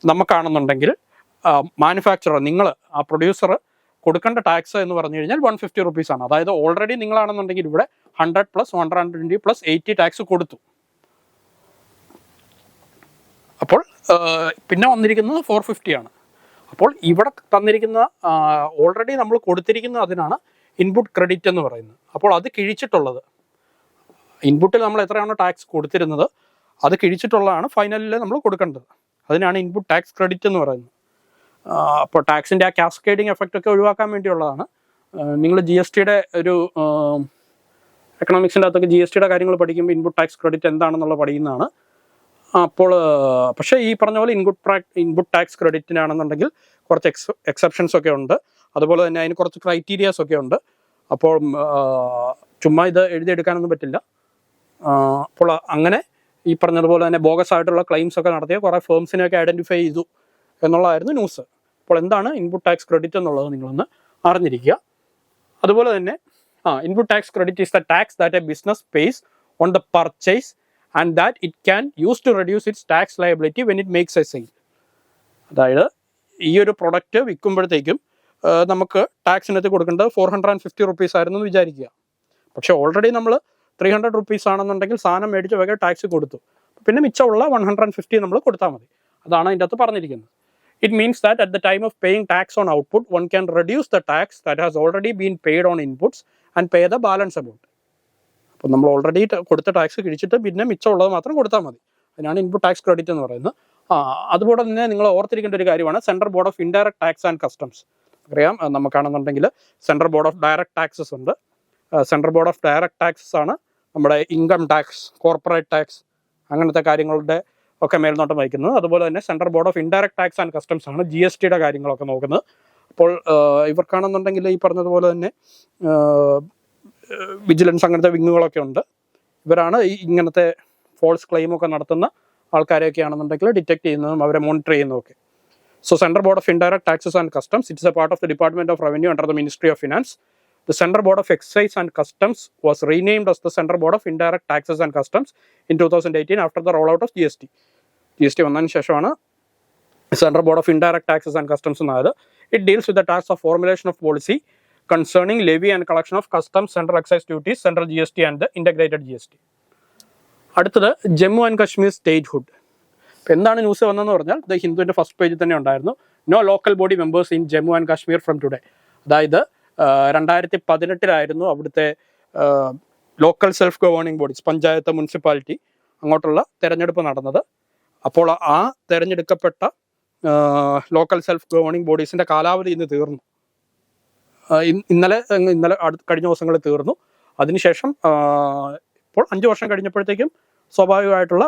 നമുക്കാണെന്നുണ്ടെങ്കിൽ മാനുഫാക്ചറർ, നിങ്ങൾ ആ പ്രൊഡ്യൂസർ കൊടുക്കേണ്ട ടാക്സ് എന്ന് പറഞ്ഞു കഴിഞ്ഞാൽ 150 rupees ആണ്. അതായത് ഓൾറെഡി നിങ്ങളാണെന്നുണ്ടെങ്കിൽ ഇവിടെ 100 + 120 + 80 ടാക്സ് കൊടുത്തു. അപ്പോൾ പിന്നെ വന്നിരിക്കുന്നത് 450 ആണ്. അപ്പോൾ ഇവിടെ തന്നിരിക്കുന്ന ഓൾറെഡി നമ്മൾ കൊടുത്തിരിക്കുന്ന അതിനാണ് ഇൻപുട്ട് ക്രെഡിറ്റ് എന്ന് പറയുന്നത്. അപ്പോൾ അത് കിഴിച്ചിട്ടുള്ളത്, ഇൻപുട്ടിൽ നമ്മൾ എത്രയാണോ ടാക്സ് കൊടുത്തിരുന്നത് അത് കിഴിച്ചിട്ടുള്ളതാണ് ഫൈനലിൽ നമ്മൾ കൊടുക്കേണ്ടത്. അതിനാണ് ഇൻപുട്ട് ടാക്സ് ക്രെഡിറ്റ് എന്ന് പറയുന്നത്. അപ്പോൾ ടാക്സിൻ്റെ ആ കാസ്കേഡിങ് എഫക്റ്റ് ഒക്കെ ഒഴിവാക്കാൻ വേണ്ടിയുള്ളതാണ്. നിങ്ങൾ GST-യുടെ ഒരു എക്കണോമിക്സിൻ്റെ അകത്തൊക്കെ GST കാര്യങ്ങൾ പഠിക്കുമ്പോൾ ഇൻപുട്ട് ടാക്സ് ക്രെഡിറ്റ് എന്താണെന്നുള്ള പഠിക്കുന്നതാണ്. അപ്പോൾ പക്ഷേ ഈ പറഞ്ഞ പോലെ ഇൻപുട്ട് ടാക്സ് ക്രെഡിറ്റിനാണെന്നുണ്ടെങ്കിൽ കുറച്ച് എക്സെപ്ഷൻസ് ഒക്കെ ഉണ്ട്. അതുപോലെ തന്നെ അതിന് കുറച്ച് ക്രൈറ്റീരിയാസ് ഒക്കെ ഉണ്ട്. അപ്പോൾ ചുമ്മാ ഇത് എഴുതിയെടുക്കാനൊന്നും പറ്റില്ല. അപ്പോൾ അങ്ങനെ ഈ പറഞ്ഞതുപോലെ തന്നെ ബോഗസ് ആയിട്ടുള്ള ക്ലെയിംസ് ഒക്കെ നടത്തിയ കുറേ ഫേംസിനെയൊക്കെ ഐഡൻറ്റിഫൈ ചെയ്തു എന്നുള്ളതായിരുന്നു ന്യൂസ്. അപ്പോൾ എന്താണ് ഇൻപുട്ട് ടാക്സ് ക്രെഡിറ്റ് എന്നുള്ളത് നിങ്ങളൊന്ന് അറിഞ്ഞിരിക്കുക. അതുപോലെ തന്നെ input tax credit is the tax that a business pays on the purchase and that it can use to reduce its tax liability when it makes a sale. അതായത് ഈ ഒരു product വിൽക്കുമ്പോഴത്തേക്കും നമുക്ക് ടാക്സിനകത്ത് കൊടുക്കേണ്ടത് 450 റുപ്പീസ് ആയിരുന്നു എന്ന് വിചാരിക്കുക. പക്ഷേ ഓൾറെഡി നമ്മൾ 300 റുപ്പീസ് ആണെന്നുണ്ടെങ്കിൽ സാധനം മേടിച്ച് വരെ ടാക്സ് കൊടുത്തു. പിന്നെ മിച്ചമുള്ള 150 നമ്മൾ കൊടുത്താൽ മതി. അതാണ് അതിൻ്റെ അകത്ത് പറഞ്ഞിരിക്കുന്നത്. It means that at the time of paying tax on output one can reduce the tax that has already been paid on inputs and pay the balance amount. അപ്പോൾ നമ്മൾ ഓൾറെഡി കൊടുത്ത ടാക്സ് കിഴിച്ചിട്ട് പിന്നെ മിച്ചമുള്ളത് മാത്രം കൊടുത്താൽ മതി. അതിനാണ് ഇൻപുട്ട് ടാക്സ് ക്രെഡിറ്റ് എന്ന് പറയുന്നത്. അതുപോലെ തന്നെ നിങ്ങൾ ഓർത്തിരിക്കേണ്ട ഒരു കാര്യമാണ് central board of indirect tax and customs. അറിയാം, നമുക്കാണെന്നുണ്ടെങ്കിൽ central board of direct taxes ഉണ്ട്. Central board of direct taxes ആണ് നമ്മുടെ ഇൻകം ടാക്സ്, കോർപ്പറേറ്റ് ടാക്സ് അങ്ങനത്തെ കാര്യങ്ങളുടെ ഒക്കെ മേൽനോട്ടം വഹിക്കുന്നത്. അതുപോലെ തന്നെ central board of indirect tax and customs ആണ് GST കാര്യങ്ങളൊക്കെ നോക്കുന്നത്. അപ്പോൾ ഇവർക്കാണെന്നുണ്ടെങ്കിൽ ഈ പറഞ്ഞതുപോലെ തന്നെ വിജിലൻസ് അങ്ങനത്തെ വിങ്ങുകളൊക്കെ ഉണ്ട്. ഇവരാണ് ഇങ്ങനത്തെ ഫോൾസ് ക്ലെയിമൊക്കെ നടത്തുന്ന ആൾക്കാരെയൊക്കെ ആണെന്നുണ്ടെങ്കിൽ ഡിറ്റക്ട് ചെയ്യുന്നതും അവരെ മോണിറ്റർ ചെയ്യുന്നതൊക്കെ. So central board of indirect taxes and customs it's A part of the department of revenue under the ministry of finance. The Central Board of Excise and Customs was renamed as the Central Board of Indirect Taxes and Customs in 2018 after the rollout of GST. GST വന്നതിന് ശേഷമാണ് central board of indirect taxes and customs എന്നായത്. It deals with the tax of formulation of policy concerning levy and collection of customs, central excise duties, central GST and the integrated GST. അടുത്തത് Jammu and Kashmir statehood. ഇപ്പോൾ എന്താണ് news വന്നതെന്ന് പറഞ്ഞാൽ the ഹിന്ദുവിൻ്റെ first പേജിൽ തന്നെ ഉണ്ടായിരുന്നു, no local body members in Jammu and Kashmir from today. അതായത് 2018 അവിടുത്തെ local self governing bodies, panchayat, municipality അങ്ങോട്ടുള്ള തെരഞ്ഞെടുപ്പ് നടന്നത്. അപ്പോൾ ആ തെരഞ്ഞെടുക്കപ്പെട്ട ലോക്കൽ സെൽഫ് ഗവേണിംഗ് ബോഡീസിൻ്റെ കാലാവധി ഇന്ന് തീർന്നു. ഇന്നലെ കഴിഞ്ഞ ദിവസങ്ങളിൽ തീർന്നു. അതിനുശേഷം ഇപ്പോൾ 5 വർഷം കഴിഞ്ഞപ്പോഴത്തേക്കും സ്വാഭാവികമായിട്ടുള്ള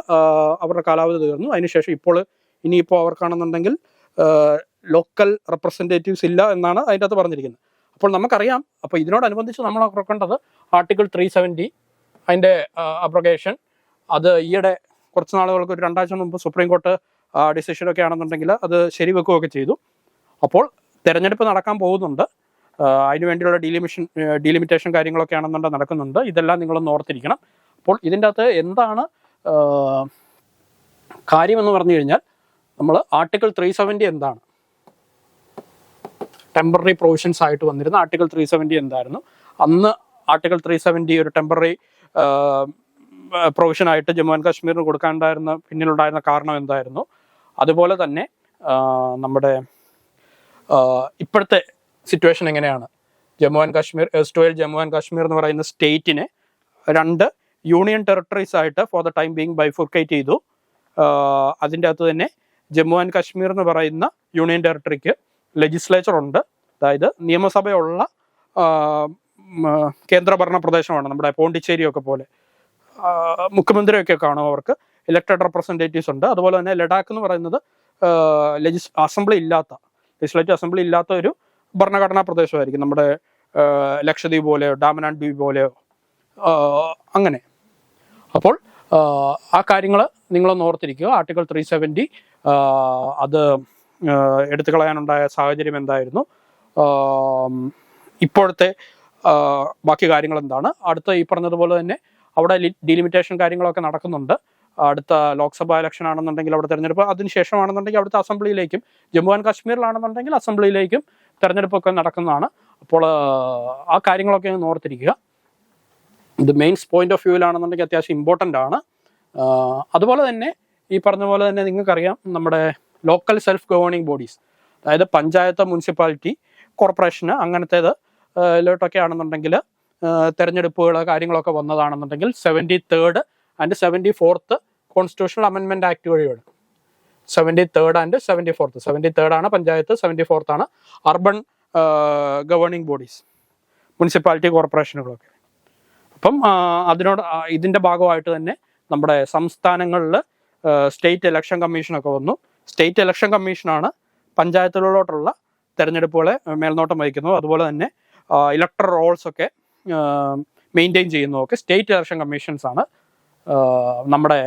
അവരുടെ കാലാവധി തീർന്നു. അതിനുശേഷം ഇനിയിപ്പോൾ അവർക്കാണെന്നുണ്ടെങ്കിൽ ലോക്കൽ റെപ്രസെൻറ്റേറ്റീവ്സ് ഇല്ല എന്നാണ് അതിൻ്റെ അകത്ത് പറഞ്ഞിരിക്കുന്നത്. അപ്പോൾ നമുക്കറിയാം, അപ്പോൾ ഇതിനോടനുബന്ധിച്ച് നമ്മൾ ഓർക്കേണ്ടത് ആർട്ടിക്കിൾ 370 അതിൻ്റെ അബ്രഗേഷൻ, അത് ഈയിടെ കുറച്ച് നാളുകൾക്ക് ഒരു 2 ആഴ്ച മുമ്പ് സുപ്രീം കോർട്ട് ഡിസിഷനൊക്കെ ആണെന്നുണ്ടെങ്കിൽ അത് ശരിവെക്കുകയൊക്കെ ചെയ്തു. അപ്പോൾ തെരഞ്ഞെടുപ്പ് നടക്കാൻ പോകുന്നുണ്ട്. അതിനുവേണ്ടിയുള്ള ഡീലിമിറ്റേഷൻ കാര്യങ്ങളൊക്കെ ആണെന്നുണ്ടെങ്കിൽ നടക്കുന്നുണ്ട്. ഇതെല്ലാം നിങ്ങളൊന്ന് ഓർത്തിരിക്കണം. അപ്പോൾ ഇതിൻ്റെ അകത്ത് എന്താണ് കാര്യമെന്ന് പറഞ്ഞു കഴിഞ്ഞാൽ, നമ്മൾ ആർട്ടിക്കിൾ 370 എന്താണ്, ടെമ്പററി പ്രൊവിഷൻസ് ആയിട്ട് വന്നിരുന്ന ആർട്ടിക്കിൾ 370 എന്തായിരുന്നു, അന്ന് ആർട്ടിക്കിൾ 370 ഒരു ടെമ്പററി പ്രൊവിഷനായിട്ട് ജമ്മു ആൻഡ് കാശ്മീരിന് കൊടുക്കാനുണ്ടായിരുന്ന പിന്നിലുണ്ടായിരുന്ന കാരണം എന്തായിരുന്നു, അതുപോലെ തന്നെ നമ്മുടെ ഇപ്പോഴത്തെ സിറ്റുവേഷൻ എങ്ങനെയാണ്, ജമ്മു ആൻഡ് കാശ്മീർ ജമ്മു ആൻഡ് കാശ്മീർ എന്ന് പറയുന്ന സ്റ്റേറ്റിനെ 2 യൂണിയൻ ടെറിട്ടറീസ് ആയിട്ട് ഫോർ ദ ടൈം ബീങ് ബൈഫുർക്കേറ്റ് ചെയ്തു. അതിൻ്റെ അകത്ത് തന്നെ ജമ്മു ആൻഡ് കാശ്മീർ എന്ന് പറയുന്ന യൂണിയൻ ടെറിട്ടറിക്ക് ലെജിസ്ലേച്ചർ ഉണ്ട്. അതായത് നിയമസഭയുള്ള കേന്ദ്രഭരണ പ്രദേശമാണ്. നമ്മുടെ പോണ്ടിച്ചേരിയൊക്കെ പോലെ മുഖ്യമന്ത്രിയൊക്കെ കാണും. അവർക്ക് ഇലക്ടഡ് റെപ്രസെൻറ്റേറ്റീവ്സ് ഉണ്ട്. അതുപോലെ തന്നെ ലഡാക്ക് എന്ന് പറയുന്നത് ലെജിസ്ലേറ്റീവ് അസംബ്ലി ഇല്ലാത്ത ഒരു ഭരണഘടനാ പ്രദേശമായിരിക്കും. നമ്മുടെ ലക്ഷദ്വീപ് പോലെയോ ഡാമൻ ആൻഡ് ദ്വീപ് പോലെയോ അങ്ങനെ. അപ്പോൾ ആ കാര്യങ്ങൾ നിങ്ങളൊന്ന് ഓർത്തിരിക്കുക. ആർട്ടിക്കിൾ 370 അത് എടുത്തു കളയാനുണ്ടായ സാഹചര്യം എന്തായിരുന്നു, ഇപ്പോഴത്തെ ബാക്കി കാര്യങ്ങൾ എന്താണ്, അടുത്ത ഈ പറഞ്ഞതുപോലെ തന്നെ അവിടെ ഡീലിമിറ്റേഷൻ കാര്യങ്ങളൊക്കെ നടക്കുന്നുണ്ട്. അടുത്ത ലോക്സഭാ ഇലക്ഷൻ ആണെന്നുണ്ടെങ്കിൽ അവിടെ തെരഞ്ഞെടുപ്പ്, അതിനുശേഷമാണെന്നുണ്ടെങ്കിൽ അവിടുത്തെ അസംബ്ലിയിലേക്കും, ജമ്മു ആൻഡ് കാശ്മീരിലാണെന്നുണ്ടെങ്കിൽ അസംബ്ലിയിലേക്കും തെരഞ്ഞെടുപ്പൊക്കെ നടക്കുന്നതാണ്. അപ്പോൾ ആ കാര്യങ്ങളൊക്കെ ഒന്ന് ഓർത്തിരിക്കുക. ഇത് മെയിൻസ് പോയിന്റ് ഓഫ് വ്യൂവിലാണെന്നുണ്ടെങ്കിൽ അത്യാവശ്യം ഇമ്പോർട്ടൻ്റ് ആണ്. അതുപോലെ തന്നെ ഈ പറഞ്ഞ പോലെ തന്നെ നിങ്ങൾക്കറിയാം, നമ്മുടെ ലോക്കൽ സെൽഫ് ഗവേണിംഗ് ബോഡീസ്, അതായത് പഞ്ചായത്ത്, മുനിസിപ്പാലിറ്റി, കോർപ്പറേഷന് അങ്ങനത്തേത് ലോട്ടൊക്കെ ആണെന്നുണ്ടെങ്കിൽ തെരഞ്ഞെടുപ്പുകൾ കാര്യങ്ങളൊക്കെ വന്നതാണെന്നുണ്ടെങ്കിൽ 73rd and 74th constitutional amendment act വഴിയാണ്. 73rd and 74th. 73rd ആണ് പഞ്ചായത്ത്, 74th ആണ് അർബൻ ഗവേണിംഗ് ബോഡീസ്, മുനിസിപ്പാലിറ്റി, കോർപ്പറേഷനുകളൊക്കെ. അപ്പം ഇതിൻ്റെ ഭാഗമായിട്ട് തന്നെ നമ്മുടെ സംസ്ഥാനങ്ങളിൽ സ്റ്റേറ്റ് ഇലക്ഷൻ കമ്മീഷനൊക്കെ വന്നു. സ്റ്റേറ്റ് ഇലക്ഷൻ കമ്മീഷനാണ് പഞ്ചായത്തുകളിലോട്ടുള്ള തെരഞ്ഞെടുപ്പുകളെ മേൽനോട്ടം വഹിക്കുന്നത്. അതുപോലെ തന്നെ ഇലക്ടറൽ റോൾസ് ഒക്കെ മെയിൻറ്റെയിൻ ചെയ്യുന്നതൊക്കെ സ്റ്റേറ്റ് ഇലക്ഷൻ കമ്മീഷൻസ് ആണ്. നമ്മുടെ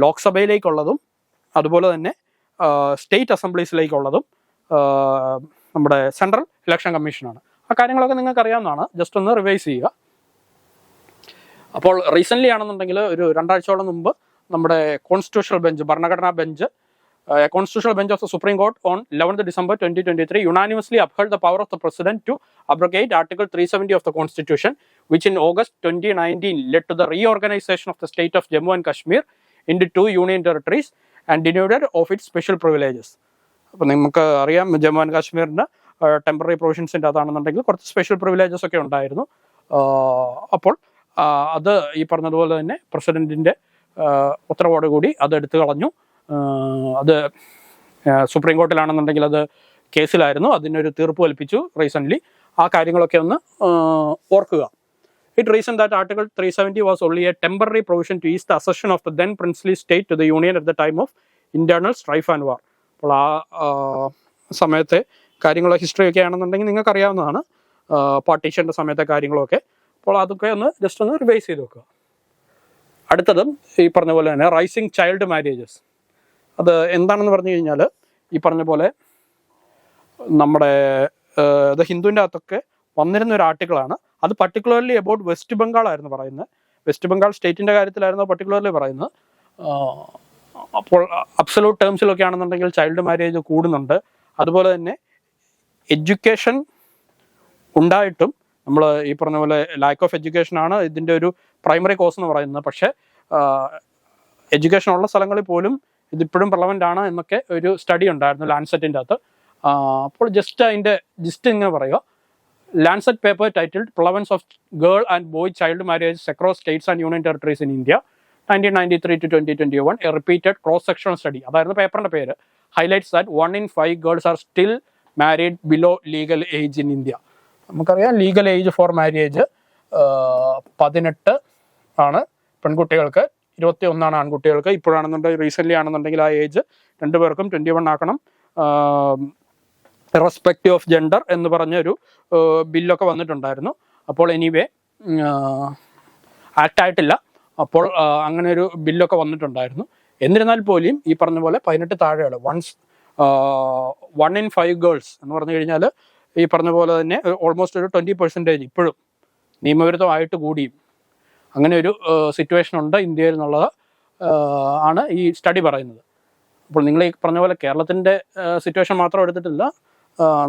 ലോക്സഭയിലേക്കുള്ളതും അതുപോലെ തന്നെ സ്റ്റേറ്റ് അസംബ്ലീസിലേക്കുള്ളതും നമ്മുടെ സെൻട്രൽ ഇലക്ഷൻ കമ്മീഷനാണ്. ആ കാര്യങ്ങളൊക്കെ നിങ്ങൾക്ക് അറിയാവുന്നതാണ്. ജസ്റ്റ് ഒന്ന് റിവൈസ് ചെയ്യുക. അപ്പോൾ റീസെൻ്റ്ലി ആണെന്നുണ്ടെങ്കിൽ ഒരു 2 ആഴ്ചയോളം മുമ്പ് നമ്മുടെ കോൺസ്റ്റിറ്റ്യൂഷണൽ ബെഞ്ച്, ഭരണഘടനാ bench, Constitutional Bench of the Supreme Court on 11th December 2023 unanimously upheld the power of the President to abrogate Article 370 of the Constitution, which in August 2019 led to the reorganization of the state of Jammu and Kashmir into 2 union territories and denuded of its special privileges. അപ്പോൾ നമുക്ക് അറിയാം, Jammu and കാശ്മീരിന് temporary പ്രൊവിഷൻസിൻ്റെ അതാണെന്നുണ്ടെങ്കിൽ കുറച്ച് special privileges ഒക്കെ ഉണ്ടായിരുന്നു. അപ്പോൾ അത് ഈ പറഞ്ഞതുപോലെ തന്നെ പ്രസിഡന്റിൻ്റെ ഉത്തരവോടുകൂടി അത് എടുത്തു കളഞ്ഞു. അത് സുപ്രീം കോർട്ടിലാണെന്നുണ്ടെങ്കിൽ അത് കേസിലായിരുന്നു. അതിനൊരു തീർപ്പ് കൽപ്പിച്ചു റീസെൻ്റ്ലി. ആ കാര്യങ്ങളൊക്കെ ഒന്ന് ഓർക്കുക. It reasoned that Article 370 was only a temporary provision to ease the accession of the then princely state to the Union at the time of internal strife and war. അപ്പോൾ ആ സമയത്തെ കാര്യങ്ങളോ ഹിസ്റ്ററിയൊക്കെ ആണെന്നുണ്ടെങ്കിൽ നിങ്ങൾക്ക് അറിയാവുന്നതാണ്, പാർട്ടീഷൻ്റെ സമയത്തെ കാര്യങ്ങളൊക്കെ. അപ്പോൾ അതൊക്കെ ജസ്റ്റ് ഒന്ന് റിവൈസ് ചെയ്ത് വെക്കുക. അടുത്തതും ഈ പറഞ്ഞ പോലെ തന്നെ റൈസിങ് ചൈൽഡ് മാരേജസ്. അത് എന്താണെന്ന് പറഞ്ഞു കഴിഞ്ഞാൽ ഈ പറഞ്ഞ പോലെ നമ്മുടെ ഇത് ഹിന്ദുവിൻ്റെ അകത്തൊക്കെ വന്നിരുന്ന ഒരു ആർട്ടിക്കിളാണ്. അത് പർട്ടിക്കുലർലി അബൌട്ട് വെസ്റ്റ് ബംഗാൾ ആയിരുന്നു പറയുന്നത്. വെസ്റ്റ് ബംഗാൾ സ്റ്റേറ്റിൻ്റെ കാര്യത്തിലായിരുന്നു പർട്ടിക്കുലർലി പറയുന്നത്. അപ്പോൾ അബ്സലൂട്ട് ടേംസിലൊക്കെ ആണെന്നുണ്ടെങ്കിൽ ചൈൽഡ് മാരേജ് കൂടുന്നുണ്ട്. അതുപോലെ തന്നെ എഡ്യൂക്കേഷൻ ഉണ്ടായിട്ടും നമ്മൾ ഈ പറഞ്ഞ പോലെ ലാക്ക് ഓഫ് എഡ്യൂക്കേഷനാണ് ഇതിൻ്റെ ഒരു പ്രൈമറി കോസ് എന്ന് പറയുന്നത്. പക്ഷേ എഡ്യൂക്കേഷൻ ഉള്ള സ്ഥലങ്ങളിൽ പോലും ഇതിപ്പോഴും റെലവൻ്റ് ആണ് എന്നൊക്കെ ഒരു സ്റ്റഡി ഉണ്ടായിരുന്നു ലാൻസെറ്റിൻ്റെ അകത്ത്. അപ്പോൾ ജസ്റ്റ് ഇങ്ങനെ പറയുക, Lancet paper titled prevalence of girl and boy child marriages across states and union territories in India 1993 to 2021, a repeated cross sectional study, അതായിരുന്നു പേപ്പറിൻ്റെ പേര്, highlights that 1 in 5 girls are still married below legal age in India. നമുക്കറിയാം legal age for marriage 18 ആണ് പെൺകുട്ടികൾക്ക്, 21 ആൺകുട്ടികൾക്ക്. ഇപ്പോഴാണെന്നുണ്ടെങ്കിൽ recently ആണെന്നുണ്ടെങ്കിൽ ആ age രണ്ടുപേർക്കും 21 ആക്കണം, റെസ്പെക്റ്റീവ് ഓഫ് ജെൻഡർ എന്ന് പറഞ്ഞൊരു ബില്ലൊക്കെ വന്നിട്ടുണ്ടായിരുന്നു. അപ്പോൾ എനിവേ ആക്റ്റായിട്ടില്ല. അപ്പോൾ അങ്ങനെ ഒരു ബില്ലൊക്കെ വന്നിട്ടുണ്ടായിരുന്നു. എന്നിരുന്നാൽ പോലും ഈ പറഞ്ഞ പോലെ 18 താഴെയുള്ള 1 in 5 ഗേൾസ് എന്ന് പറഞ്ഞു കഴിഞ്ഞാൽ ഈ പറഞ്ഞ പോലെ തന്നെ ഓൾമോസ്റ്റ് ഒരു 20% ഇപ്പോഴും നിയമവിരുദ്ധമായിട്ട് കൂടിയും അങ്ങനെ ഒരു സിറ്റുവേഷൻ ഉണ്ട് ഇന്ത്യയിൽ എന്നുള്ളത് ആണ് ഈ സ്റ്റഡി പറയുന്നത്. അപ്പോൾ നിങ്ങൾ ഈ പറഞ്ഞ പോലെ കേരളത്തിൻ്റെ സിറ്റുവേഷൻ മാത്രം എടുത്തിട്ടില്ല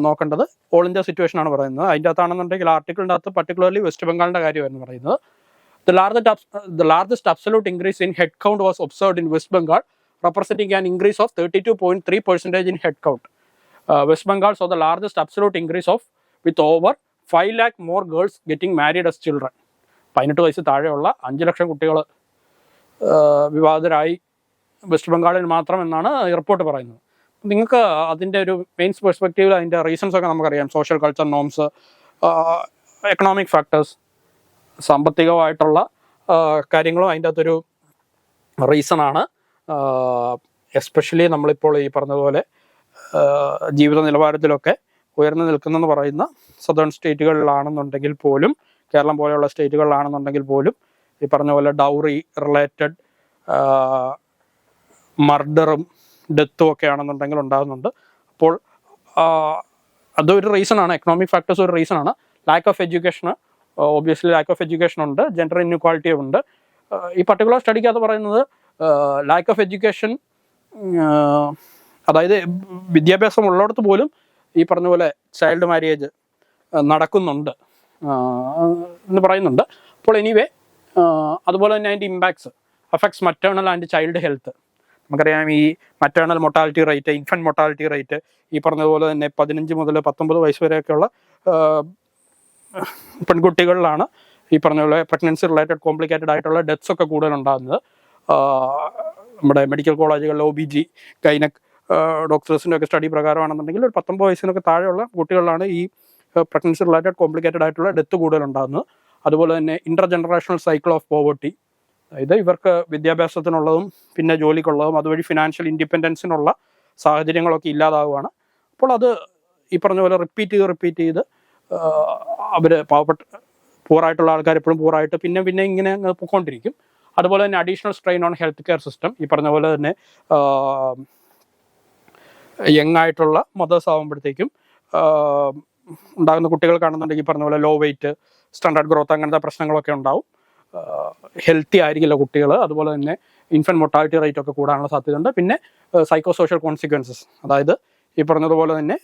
നോക്കേണ്ടത്, ഓൾ ഇന്ത്യ സിറ്റുവേഷൻ ആണ് പറയുന്നത്. അതിൻ്റെ അകത്താണെന്നുണ്ടെങ്കിൽ ആർട്ടിക്കിളിൻ്റെ അകത്ത് പർട്ടിക്കുലർലി വെസ്റ്റ് ബംഗാളിൻ്റെ കാര്യമായിരുന്നു പറയുന്നത്. The largest absolute increase in headcount was observed in West Bengal, representing an increase of 32.3% in headcount. West Bengal saw the largest absolute increase with over 5 lakh more girls getting married as children. 18 വയസ്സ് താഴെയുള്ള 5 ലക്ഷം കുട്ടികൾ വിവാഹിതരായി west ബംഗാളിൽ മാത്രം എന്നാണ് report പറയുന്നത്. നിങ്ങൾക്ക് അതിൻ്റെ ഒരു മെയിൻ പെർസ്പെക്റ്റീവിൽ അതിൻ്റെ റീസൺസ് ഒക്കെ നമുക്കറിയാം. Social culture norms, economic factors, സാമ്പത്തികമായിട്ടുള്ള കാര്യങ്ങളും അതിൻ്റെ അകത്തൊരു റീസണാണ്. എസ്പെഷ്യലി നമ്മളിപ്പോൾ ഈ പറഞ്ഞതുപോലെ ജീവിത നിലവാരത്തിലൊക്കെ ഉയർന്നു നിൽക്കുന്നെന്ന് പറയുന്ന സദേൺ സ്റ്റേറ്റുകളിലാണെന്നുണ്ടെങ്കിൽ പോലും, കേരളം പോലെയുള്ള സ്റ്റേറ്റുകളിലാണെന്നുണ്ടെങ്കിൽ പോലും ഈ പറഞ്ഞ പോലെ ഡൗറി റിലേറ്റഡ് മർഡറും ഡെത്തും ഒക്കെ ആണെന്നുണ്ടെങ്കിൽ ഉണ്ടാകുന്നുണ്ട്. അപ്പോൾ അതൊരു റീസണാണ്. എക്കണോമിക് ഫാക്ടേഴ്സ് ഒരു റീസണാണ്. Lack of education obviously lack of education ഉണ്ട്, ജെൻഡർ ഇൻഇക്വാളിറ്റി ഉണ്ട്. ഈ പർട്ടിക്കുലർ സ്റ്റഡിക്കകത്ത് പറയുന്നത് ലാക്ക് ഓഫ് എഡ്യൂക്കേഷൻ, അതായത് വിദ്യാഭ്യാസം ഉള്ളിടത്ത് പോലും ഈ പറഞ്ഞ പോലെ ചൈൽഡ് മാരേജ് നടക്കുന്നുണ്ട് എന്ന് പറയുന്നുണ്ട്. അപ്പോൾ എനിവേ അതുപോലെ തന്നെ അതിൻ്റെ impacts affects maternal and child health. നമുക്കറിയാം ഈ maternal mortality rate, infant mortality rate ഈ പറഞ്ഞതുപോലെ തന്നെ 15 മുതൽ 19 വയസ്സ് വരെയൊക്കെയുള്ള പെൺകുട്ടികളിലാണ് ഈ പറഞ്ഞ പോലെ പ്രഗ്നൻസി റിലേറ്റഡ് കോംപ്ലിക്കേറ്റഡ് ആയിട്ടുള്ള ഡെത്ത്സ് ഒക്കെ കൂടുതലുണ്ടാകുന്നത്. നമ്മുടെ മെഡിക്കൽ കോളേജുകളിൽ OBG ഗൈനക് ഡോക്ടേഴ്സിൻ്റെ ഒക്കെ സ്റ്റഡി പ്രകാരമാണെന്നുണ്ടെങ്കിൽ ഒരു 19 വയസ്സിനൊക്കെ താഴെയുള്ള കുട്ടികളിലാണ് ഈ പ്രഗ്നൻസി റിലേറ്റഡ് കോംപ്ലിക്കേറ്റഡ് ആയിട്ടുള്ള ഡെത്ത് കൂടുതലുണ്ടാകുന്നത്. അതുപോലെ തന്നെ ഇൻ്റർ ജനറേഷണൽ സൈക്കിൾ ഓഫ് പോവർട്ടി, അതായത് ഇവർക്ക് വിദ്യാഭ്യാസത്തിനുള്ളതും പിന്നെ ജോലിക്കുള്ളതും അതുവഴി ഫിനാൻഷ്യൽ ഇൻഡിപെൻഡൻസിനുള്ള സാഹചര്യങ്ങളൊക്കെ ഇല്ലാതാവുകയാണ്. അപ്പോൾ അത് ഈ പറഞ്ഞ പോലെ റിപ്പീറ്റ് ചെയ്ത് അവർ പാവപ്പെട്ട പൂറായിട്ടുള്ള ആൾക്കാർ എപ്പോഴും പൂറായിട്ട് പിന്നെ ഇങ്ങനെ പോയിക്കൊണ്ടിരിക്കും. അതുപോലെ തന്നെ additional strain on health care system, ഈ പറഞ്ഞ പോലെ തന്നെ യങ് ആയിട്ടുള്ള മദേഴ്സ് ആകുമ്പോഴത്തേക്കും ഉണ്ടാകുന്ന കുട്ടികൾക്കാണെന്നുണ്ടെങ്കിൽ പറഞ്ഞ പോലെ ലോ വെയിറ്റ്, സ്റ്റാൻഡേർഡ് ഗ്രോത്ത്, അങ്ങനത്തെ പ്രശ്നങ്ങളൊക്കെ ഉണ്ടാവും. ഹെൽത്തി ആയിരിക്കില്ല കുട്ടികൾ. അതുപോലെ തന്നെ ഇൻഫൻറ്റ് മൊർട്ടാലിറ്റി റേറ്റ് ഒക്കെ കൂടാനുള്ള സാധ്യതയുണ്ട്. പിന്നെ സൈക്കോ സോഷ്യൽ കോൺസിക്വൻസസ്, അതായത് ഈ പറഞ്ഞതുപോലെ തന്നെ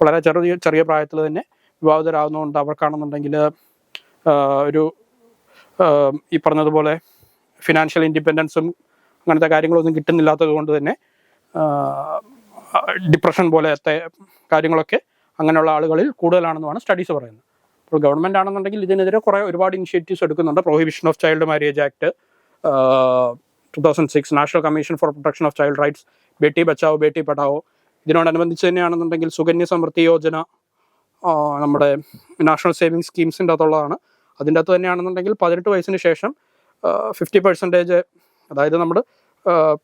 വളരെ ചെറിയ പ്രായത്തിൽ തന്നെ വിവാഹിതരാകുന്നതുകൊണ്ട് അവർക്കാണെന്നുണ്ടെങ്കിൽ ഒരു ഈ പറഞ്ഞതുപോലെ ഫിനാൻഷ്യൽ ഇൻഡിപെൻഡൻസും അങ്ങനത്തെ കാര്യങ്ങളൊന്നും കിട്ടുന്നില്ലാത്തത് കൊണ്ട് തന്നെ ഡിപ്രഷൻ പോലത്തെ കാര്യങ്ങളൊക്കെ അങ്ങനെയുള്ള ആളുകളിൽ കൂടുതലാണെന്നുമാണ് സ്റ്റഡീസ് പറയുന്നത്. അപ്പോൾ ഗവൺമെൻറ് ആണെന്നുണ്ടെങ്കിൽ ഇതിനെതിരെ ഒരുപാട് ഇനിഷ്യേറ്റീവ്സ് എടുക്കുന്നുണ്ട്. Prohibition of child marriage act 2006, national commission for protection of child rights, Beti Bachao Beti Padhao. ഇതിനോടനുബന്ധിച്ച് തന്നെയാണെന്നുണ്ടെങ്കിൽ സുകന്യ സമൃദ്ധി യോജന, നമ്മുടെ നാഷണൽ സേവിങ് സ്കീംസിൻ്റെ അകത്തുള്ളതാണ്. അതിൻ്റെ അകത്ത് തന്നെയാണെന്നുണ്ടെങ്കിൽ 18 വയസ്സിന് ശേഷം 50%, അതായത് നമ്മൾ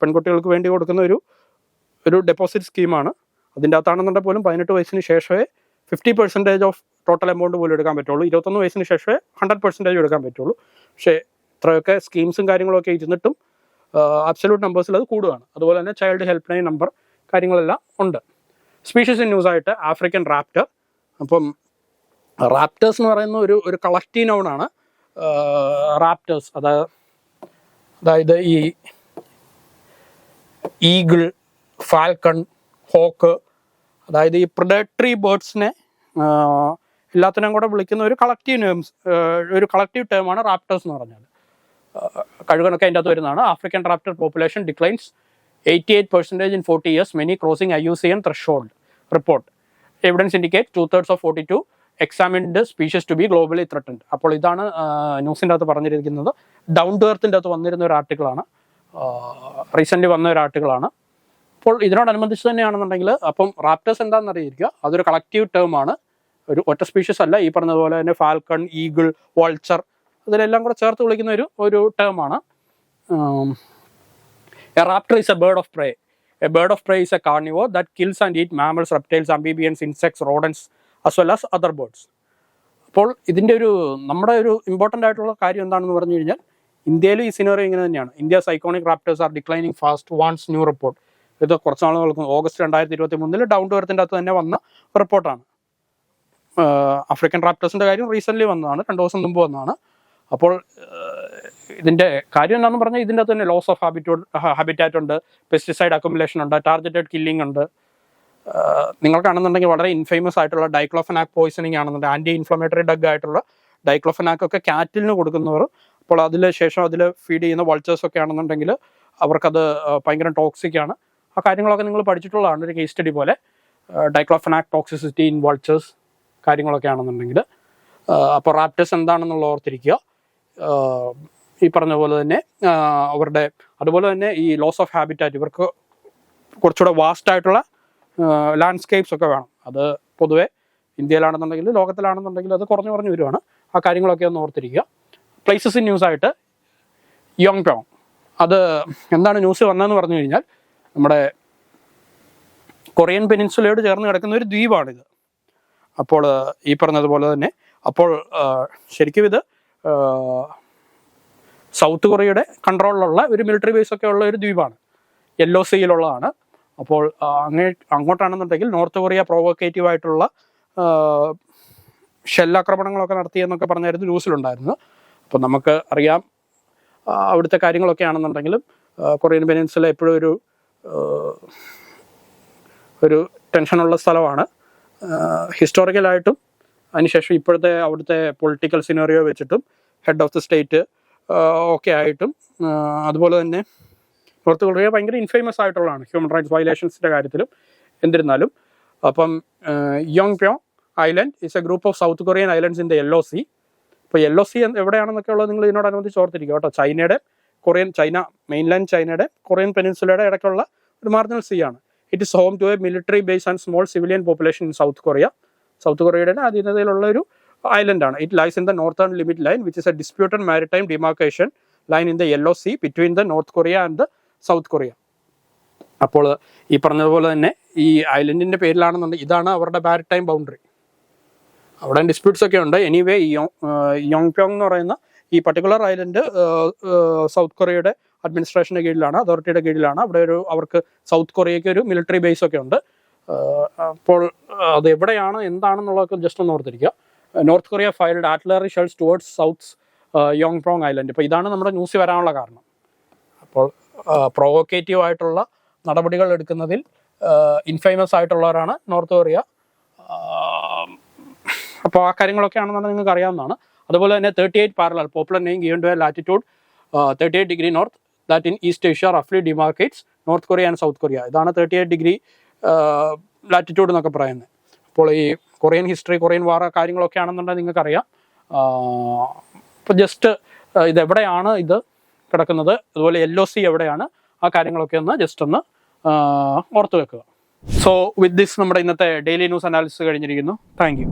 പെൺകുട്ടികൾക്ക് വേണ്ടി കൊടുക്കുന്ന ഒരു ഡെപ്പോസിറ്റ് സ്കീമാണ്. അതിൻ്റെ അകത്താണെന്നുണ്ടെങ്കിൽ പോലും 18 വയസ്സിന് ശേഷമേ 50% ഓഫ് ടോട്ടൽ എമൗണ്ട് പോലും എടുക്കാൻ പറ്റുള്ളൂ. 21 വയസ്സിന് ശേഷമേ 100% എടുക്കാൻ പറ്റുള്ളൂ. പക്ഷേ ഇത്രയൊക്കെ സ്കീംസും കാര്യങ്ങളൊക്കെ ഇരുന്നിട്ടും അബ്സല്യൂട്ട് നമ്പേഴ്സിൽ അത് കൂടുകയാണ്. അതുപോലെ തന്നെ ചൈൽഡ് ഹെൽപ്പ് ലൈൻ നമ്പർ കാര്യങ്ങളെല്ലാം ഉണ്ട്. സ്പീഷീസ് ഇൻ ന്യൂസ് ആയിട്ട് ആഫ്രിക്കൻ റാപ്റ്റർ. അപ്പം റാപ്റ്റേഴ്സ് എന്ന് പറയുന്ന ഒരു കളക്റ്റീവ് നൗണാണ് റാപ്റ്റേഴ്സ്. അതായത് ഈ ഈഗിൾ, ഫാൽക്കൺ, ഹോക്ക്, അതായത് ഈ പ്രിഡേറ്ററി ബേർഡ്സിനെ എല്ലാത്തിനും കൂടെ വിളിക്കുന്ന ഒരു കളക്റ്റീവ് ടേമാണ് റാപ്റ്റേഴ്സ് എന്ന് പറഞ്ഞാൽ. കഴുകനൊക്കെ അതിൻ്റെ അകത്ത് വരുന്നതാണ്. African Raptor population declines 88% in 40 years, many crossing IUCN threshold. Report evidence indicates 2/3 of 42 examined species to be globally threatened. അപ്പോൾ ഇതാണ് ന്യൂസിൻ്റെ അകത്ത് പറഞ്ഞിരിക്കുന്നത്. ഡൗൺ ടു എർത്തിൻ്റെ അകത്ത് വന്നിരുന്ന ഒരു ആർട്ടിക്കിളാണ്, റീസെൻ്റ് വന്ന ഒരു ആർട്ടിക്കിളാണ്. അപ്പോൾ ഇതിനോടനുബന്ധിച്ച് തന്നെയാണെന്നുണ്ടെങ്കിൽ അപ്പം റാപ്റ്റേഴ്സ് എന്താണെന്ന് അറിയിരിക്കുക, അതൊരു കളക്റ്റീവ് ടേമാണ്, ഒരു ഒറ്റ സ്പീഷ്യസ് അല്ല. ഈ പറഞ്ഞതുപോലെ തന്നെ ഫാൽക്കൺ, ഈഗിൾ, വൾച്ചർ, അതിലെല്ലാം കൂടെ ചേർത്ത് വിളിക്കുന്ന ഒരു ടേമാണ്. A raptor is a bird of prey. A bird of prey is a carnivore that kills and eats mammals, reptiles, amphibians, insects, rodents as well as other birds. അപ്പോൾ ഇതിൻ്റെ നമ്മുടെ important ആയിട്ടുള്ള കാര്യം എന്താണെന്ന് പറഞ്ഞു കഴിഞ്ഞാൽ, ഇന്ത്യയിൽ ഈ സിനറിയോ ഇങ്ങനെ തന്നെയാണ്. India's iconic raptors are declining fast warns new report. ഇത് കുറച്ച് നാളുകൾക്ക് ഓഗസ്റ്റ് 2023 ഡൗൺ ടു എർത്തിൻ്റെ അകത്ത് തന്നെ വന്ന റിപ്പോർട്ടാണ്. ആഫ്രിക്കൻ റാപ്റ്റേഴ്സിൻ്റെ കാര്യം റീസെൻ്റ്ലി വന്നതാണ്, 2 ദിവസം മുമ്പ് വന്നതാണ്. അപ്പോൾ ഇതിൻ്റെ കാര്യം എന്താണെന്ന് പറഞ്ഞാൽ ഇതിൻ്റെ അകത്ത് തന്നെ ലോസ് ഓഫ് ഹാബിറ്റാറ്റ് ഉണ്ട്, പെസ്റ്റിസൈഡ് അക്യുമുലേഷൻ ഉണ്ട്, ടാർഗറ്റഡ് കില്ലിംഗ് ഉണ്ട്. നിങ്ങൾക്കാണെന്നുണ്ടെങ്കിൽ വളരെ ഇൻഫേമസ് ആയിട്ടുള്ള ഡൈക്ലോഫെനാക് പോയിസണിങ് ആണെന്നുണ്ടെങ്കിൽ ആൻറ്റി ഇൻഫ്ലമേറ്ററി ഡഗ് ആയിട്ടുള്ള ഡൈക്ലോഫെനാക് ഒക്കെ കാറ്റിലിന് കൊടുക്കുന്നവർ, അപ്പോൾ അതിൽ ശേഷം അതിൽ ഫീഡ് ചെയ്യുന്ന വൾച്ചേഴ്സ് ഒക്കെ ആണെന്നുണ്ടെങ്കിൽ അവർക്കത് ഭയങ്കര ടോക്സിക് ആണ്. ആ കാര്യങ്ങളൊക്കെ നിങ്ങൾ പഠിച്ചിട്ടുള്ളതാണ് ഒരു കേസ് സ്റ്റഡി പോലെ. ഡൈക്ലോഫെനാക് ടോക്സിസിറ്റി ഇൻ വൾച്ചേഴ്സ് കാര്യങ്ങളൊക്കെ ആണെന്നുണ്ടെങ്കിൽ. അപ്പോൾ റാപ്റ്റേഴ്സ് എന്താണെന്നുള്ള ഓർത്തിരിക്കുക. ഈ പറഞ്ഞ പോലെ തന്നെ അവരുടെ അതുപോലെ തന്നെ ഈ ലോസ് ഓഫ് ഹാബിറ്റാറ്റ്, ഇവർക്ക് കുറച്ചുകൂടെ വാസ്റ്റ് ആയിട്ടുള്ള ലാൻഡ്സ്കേപ്സ് ഒക്കെ വേണം. അത് പൊതുവെ ഇന്ത്യയിലാണെന്നുണ്ടെങ്കിൽ ലോകത്തിലാണെന്നുണ്ടെങ്കിൽ അത് കുറഞ്ഞു വരുവാണ്. ആ കാര്യങ്ങളൊക്കെ ഒന്ന് ഓർത്തിരിക്കുക. പ്ലേസസ് ഇൻ ന്യൂസ് ആയിട്ട് യോങ്പ്യോങ്, അത് എന്താണ് ന്യൂസ് വന്നതെന്ന് പറഞ്ഞു കഴിഞ്ഞാൽ, നമ്മുടെ കൊറിയൻ പെനിൻസുലയോട് ചേർന്ന് കിടക്കുന്ന ഒരു ദ്വീപാണിത്. അപ്പോൾ ഈ പറഞ്ഞതുപോലെ തന്നെ അപ്പോൾ ശരിക്കും ഇത് സൗത്ത് കൊറിയയുടെ കൺട്രോളിലുള്ള ഒരു മിലിറ്ററി ബേസ് ഒക്കെ ഉള്ള ഒരു ദ്വീപാണ്, യെല്ലോ സീയിലുള്ളതാണ്. അപ്പോൾ അങ്ങോട്ടാണെന്നുണ്ടെങ്കിൽ നോർത്ത് കൊറിയ പ്രൊവോക്കേറ്റീവ് ആയിട്ടുള്ള ഷെല്ലാക്രമണങ്ങളൊക്കെ നടത്തിയെന്നൊക്കെ പറഞ്ഞായിരുന്നു ന്യൂസിലുണ്ടായിരുന്നു. അപ്പോൾ നമുക്ക് അറിയാം അവിടുത്തെ കാര്യങ്ങളൊക്കെ ആണെന്നുണ്ടെങ്കിലും കൊറിയൻ പെനിൻസുല എപ്പോഴും ഒരു ടെൻഷനുള്ള സ്ഥലമാണ്. ഹിസ്റ്റോറിക്കലായിട്ടും അതിനുശേഷം ഇപ്പോഴത്തെ അവിടുത്തെ പൊളിറ്റിക്കൽ സിനറിയോ വെച്ചിട്ടും ഹെഡ് ഓഫ് ദി സ്റ്റേറ്റ് ഒക്കെ ആയിട്ടും അതുപോലെ തന്നെ നോർത്ത് കൊറിയ ഭയങ്കര ഇൻഫേമസ് ആയിട്ടുള്ളതാണ് ഹ്യൂമൻ റൈറ്റ്സ് വയലേഷൻസിൻ്റെ കാര്യത്തിലും. എന്നിരുന്നാലും അപ്പം Yeonpyeong Island is a group of South Korean islands in the Yellow Sea. ഇപ്പോൾ യെല്ലോ സീ എവിടെയാണെന്നൊക്കെ ഉള്ളത് നിങ്ങൾ ഇതിനോടനുബന്ധിച്ച് ഓർത്തിരിക്കുക കേട്ടോ. ചൈന മെയിൻലാൻഡ് ചൈനയുടെ കൊറിയൻ പെനിൻസുലയുടെ ഇടയ്ക്കുള്ള ഒരു മാർജിനൽ സീ ആണ്. It is home to a military base and small civilian population in south Korea. South കൊറിയയുടെ അധീനതയിലുള്ള island. It lies in the northern limit line, which is a disputed maritime demarcation line in the Yellow Sea between the North Korea and the South Korea. അപ്പോൾ ഈ പറഞ്ഞതുപോലെ തന്നെ ഈ ഐലൻഡിൻ്റെ പേരിലാണെന്നുണ്ടെങ്കിൽ ഇതാണ് അവരുടെ maritime boundary. അവിടെ disputes ഒക്കെ ഉണ്ട്. എനിവേ ഈ യോങ്പ്യോങ് എന്ന് പറയുന്ന ഈ പർട്ടിക്കുലർ ഐലൻഡ് സൗത്ത് കൊറിയയുടെ അഡ്മിനിസ്ട്രേഷൻ്റെ കീഴിലാണ്, അതോറിറ്റിയുടെ കീഴിലാണ്. അവിടെ അവർക്ക് സൗത്ത് കൊറിയയ്ക്ക് ഒരു മിലിറ്ററി ബേസ് ഒക്കെ ഉണ്ട്. അപ്പോൾ അത് എവിടെയാണ് എന്താണെന്നുള്ളതൊക്കെ ജസ്റ്റ് ഒന്ന് ഓർത്തിരിക്കുക. North Korea fired artillery shells towards South Yeonpyeong Island. ഇപ്പോൾ ഇതാണ് നമ്മുടെ ന്യൂസിൽ വരാനുള്ള കാരണം. അപ്പോൾ പ്രൊവോക്കേറ്റീവ് ആയിട്ടുള്ള നടപടികൾ എടുക്കുന്നതിൽ ഇൻഫേമസ് ആയിട്ടുള്ളവരാണ് നോർത്ത് കൊറിയ. അപ്പോൾ ആ കാര്യങ്ങളൊക്കെയാണെന്നുണ്ടെങ്കിൽ നിങ്ങൾക്ക് അറിയാവുന്നതാണ്. അതുപോലെ തന്നെ 38 parallel popular name given to latitude 38 degree north that in East Asia റഫ്ലി demarcates North Korea and South Korea. ഇതാണ് 38 ഡിഗ്രി ലാറ്റിറ്റ്യൂഡ് എന്നൊക്കെ പറയുന്നത്. അപ്പോൾ ഈ കൊറിയൻ ഹിസ്റ്ററി, കൊറിയൻ വാർ കാര്യങ്ങളൊക്കെ ആണെന്നുണ്ടെങ്കിൽ നിങ്ങൾക്കറിയാം. ഇപ്പോൾ ജസ്റ്റ് ഇതെവിടെയാണ് ഇത് കിടക്കുന്നത്, അതുപോലെ LOC എവിടെയാണ്, ആ കാര്യങ്ങളൊക്കെ ഒന്ന് ജസ്റ്റ് ഒന്ന് ഓർത്ത് വെക്കുക. സോ വിത്ത് ദിസ് നമ്മുടെ ഇന്നത്തെ ഡെയിലി ന്യൂസ് അനാലിസിസ് കഴിഞ്ഞിരിക്കുന്നു. Thank you.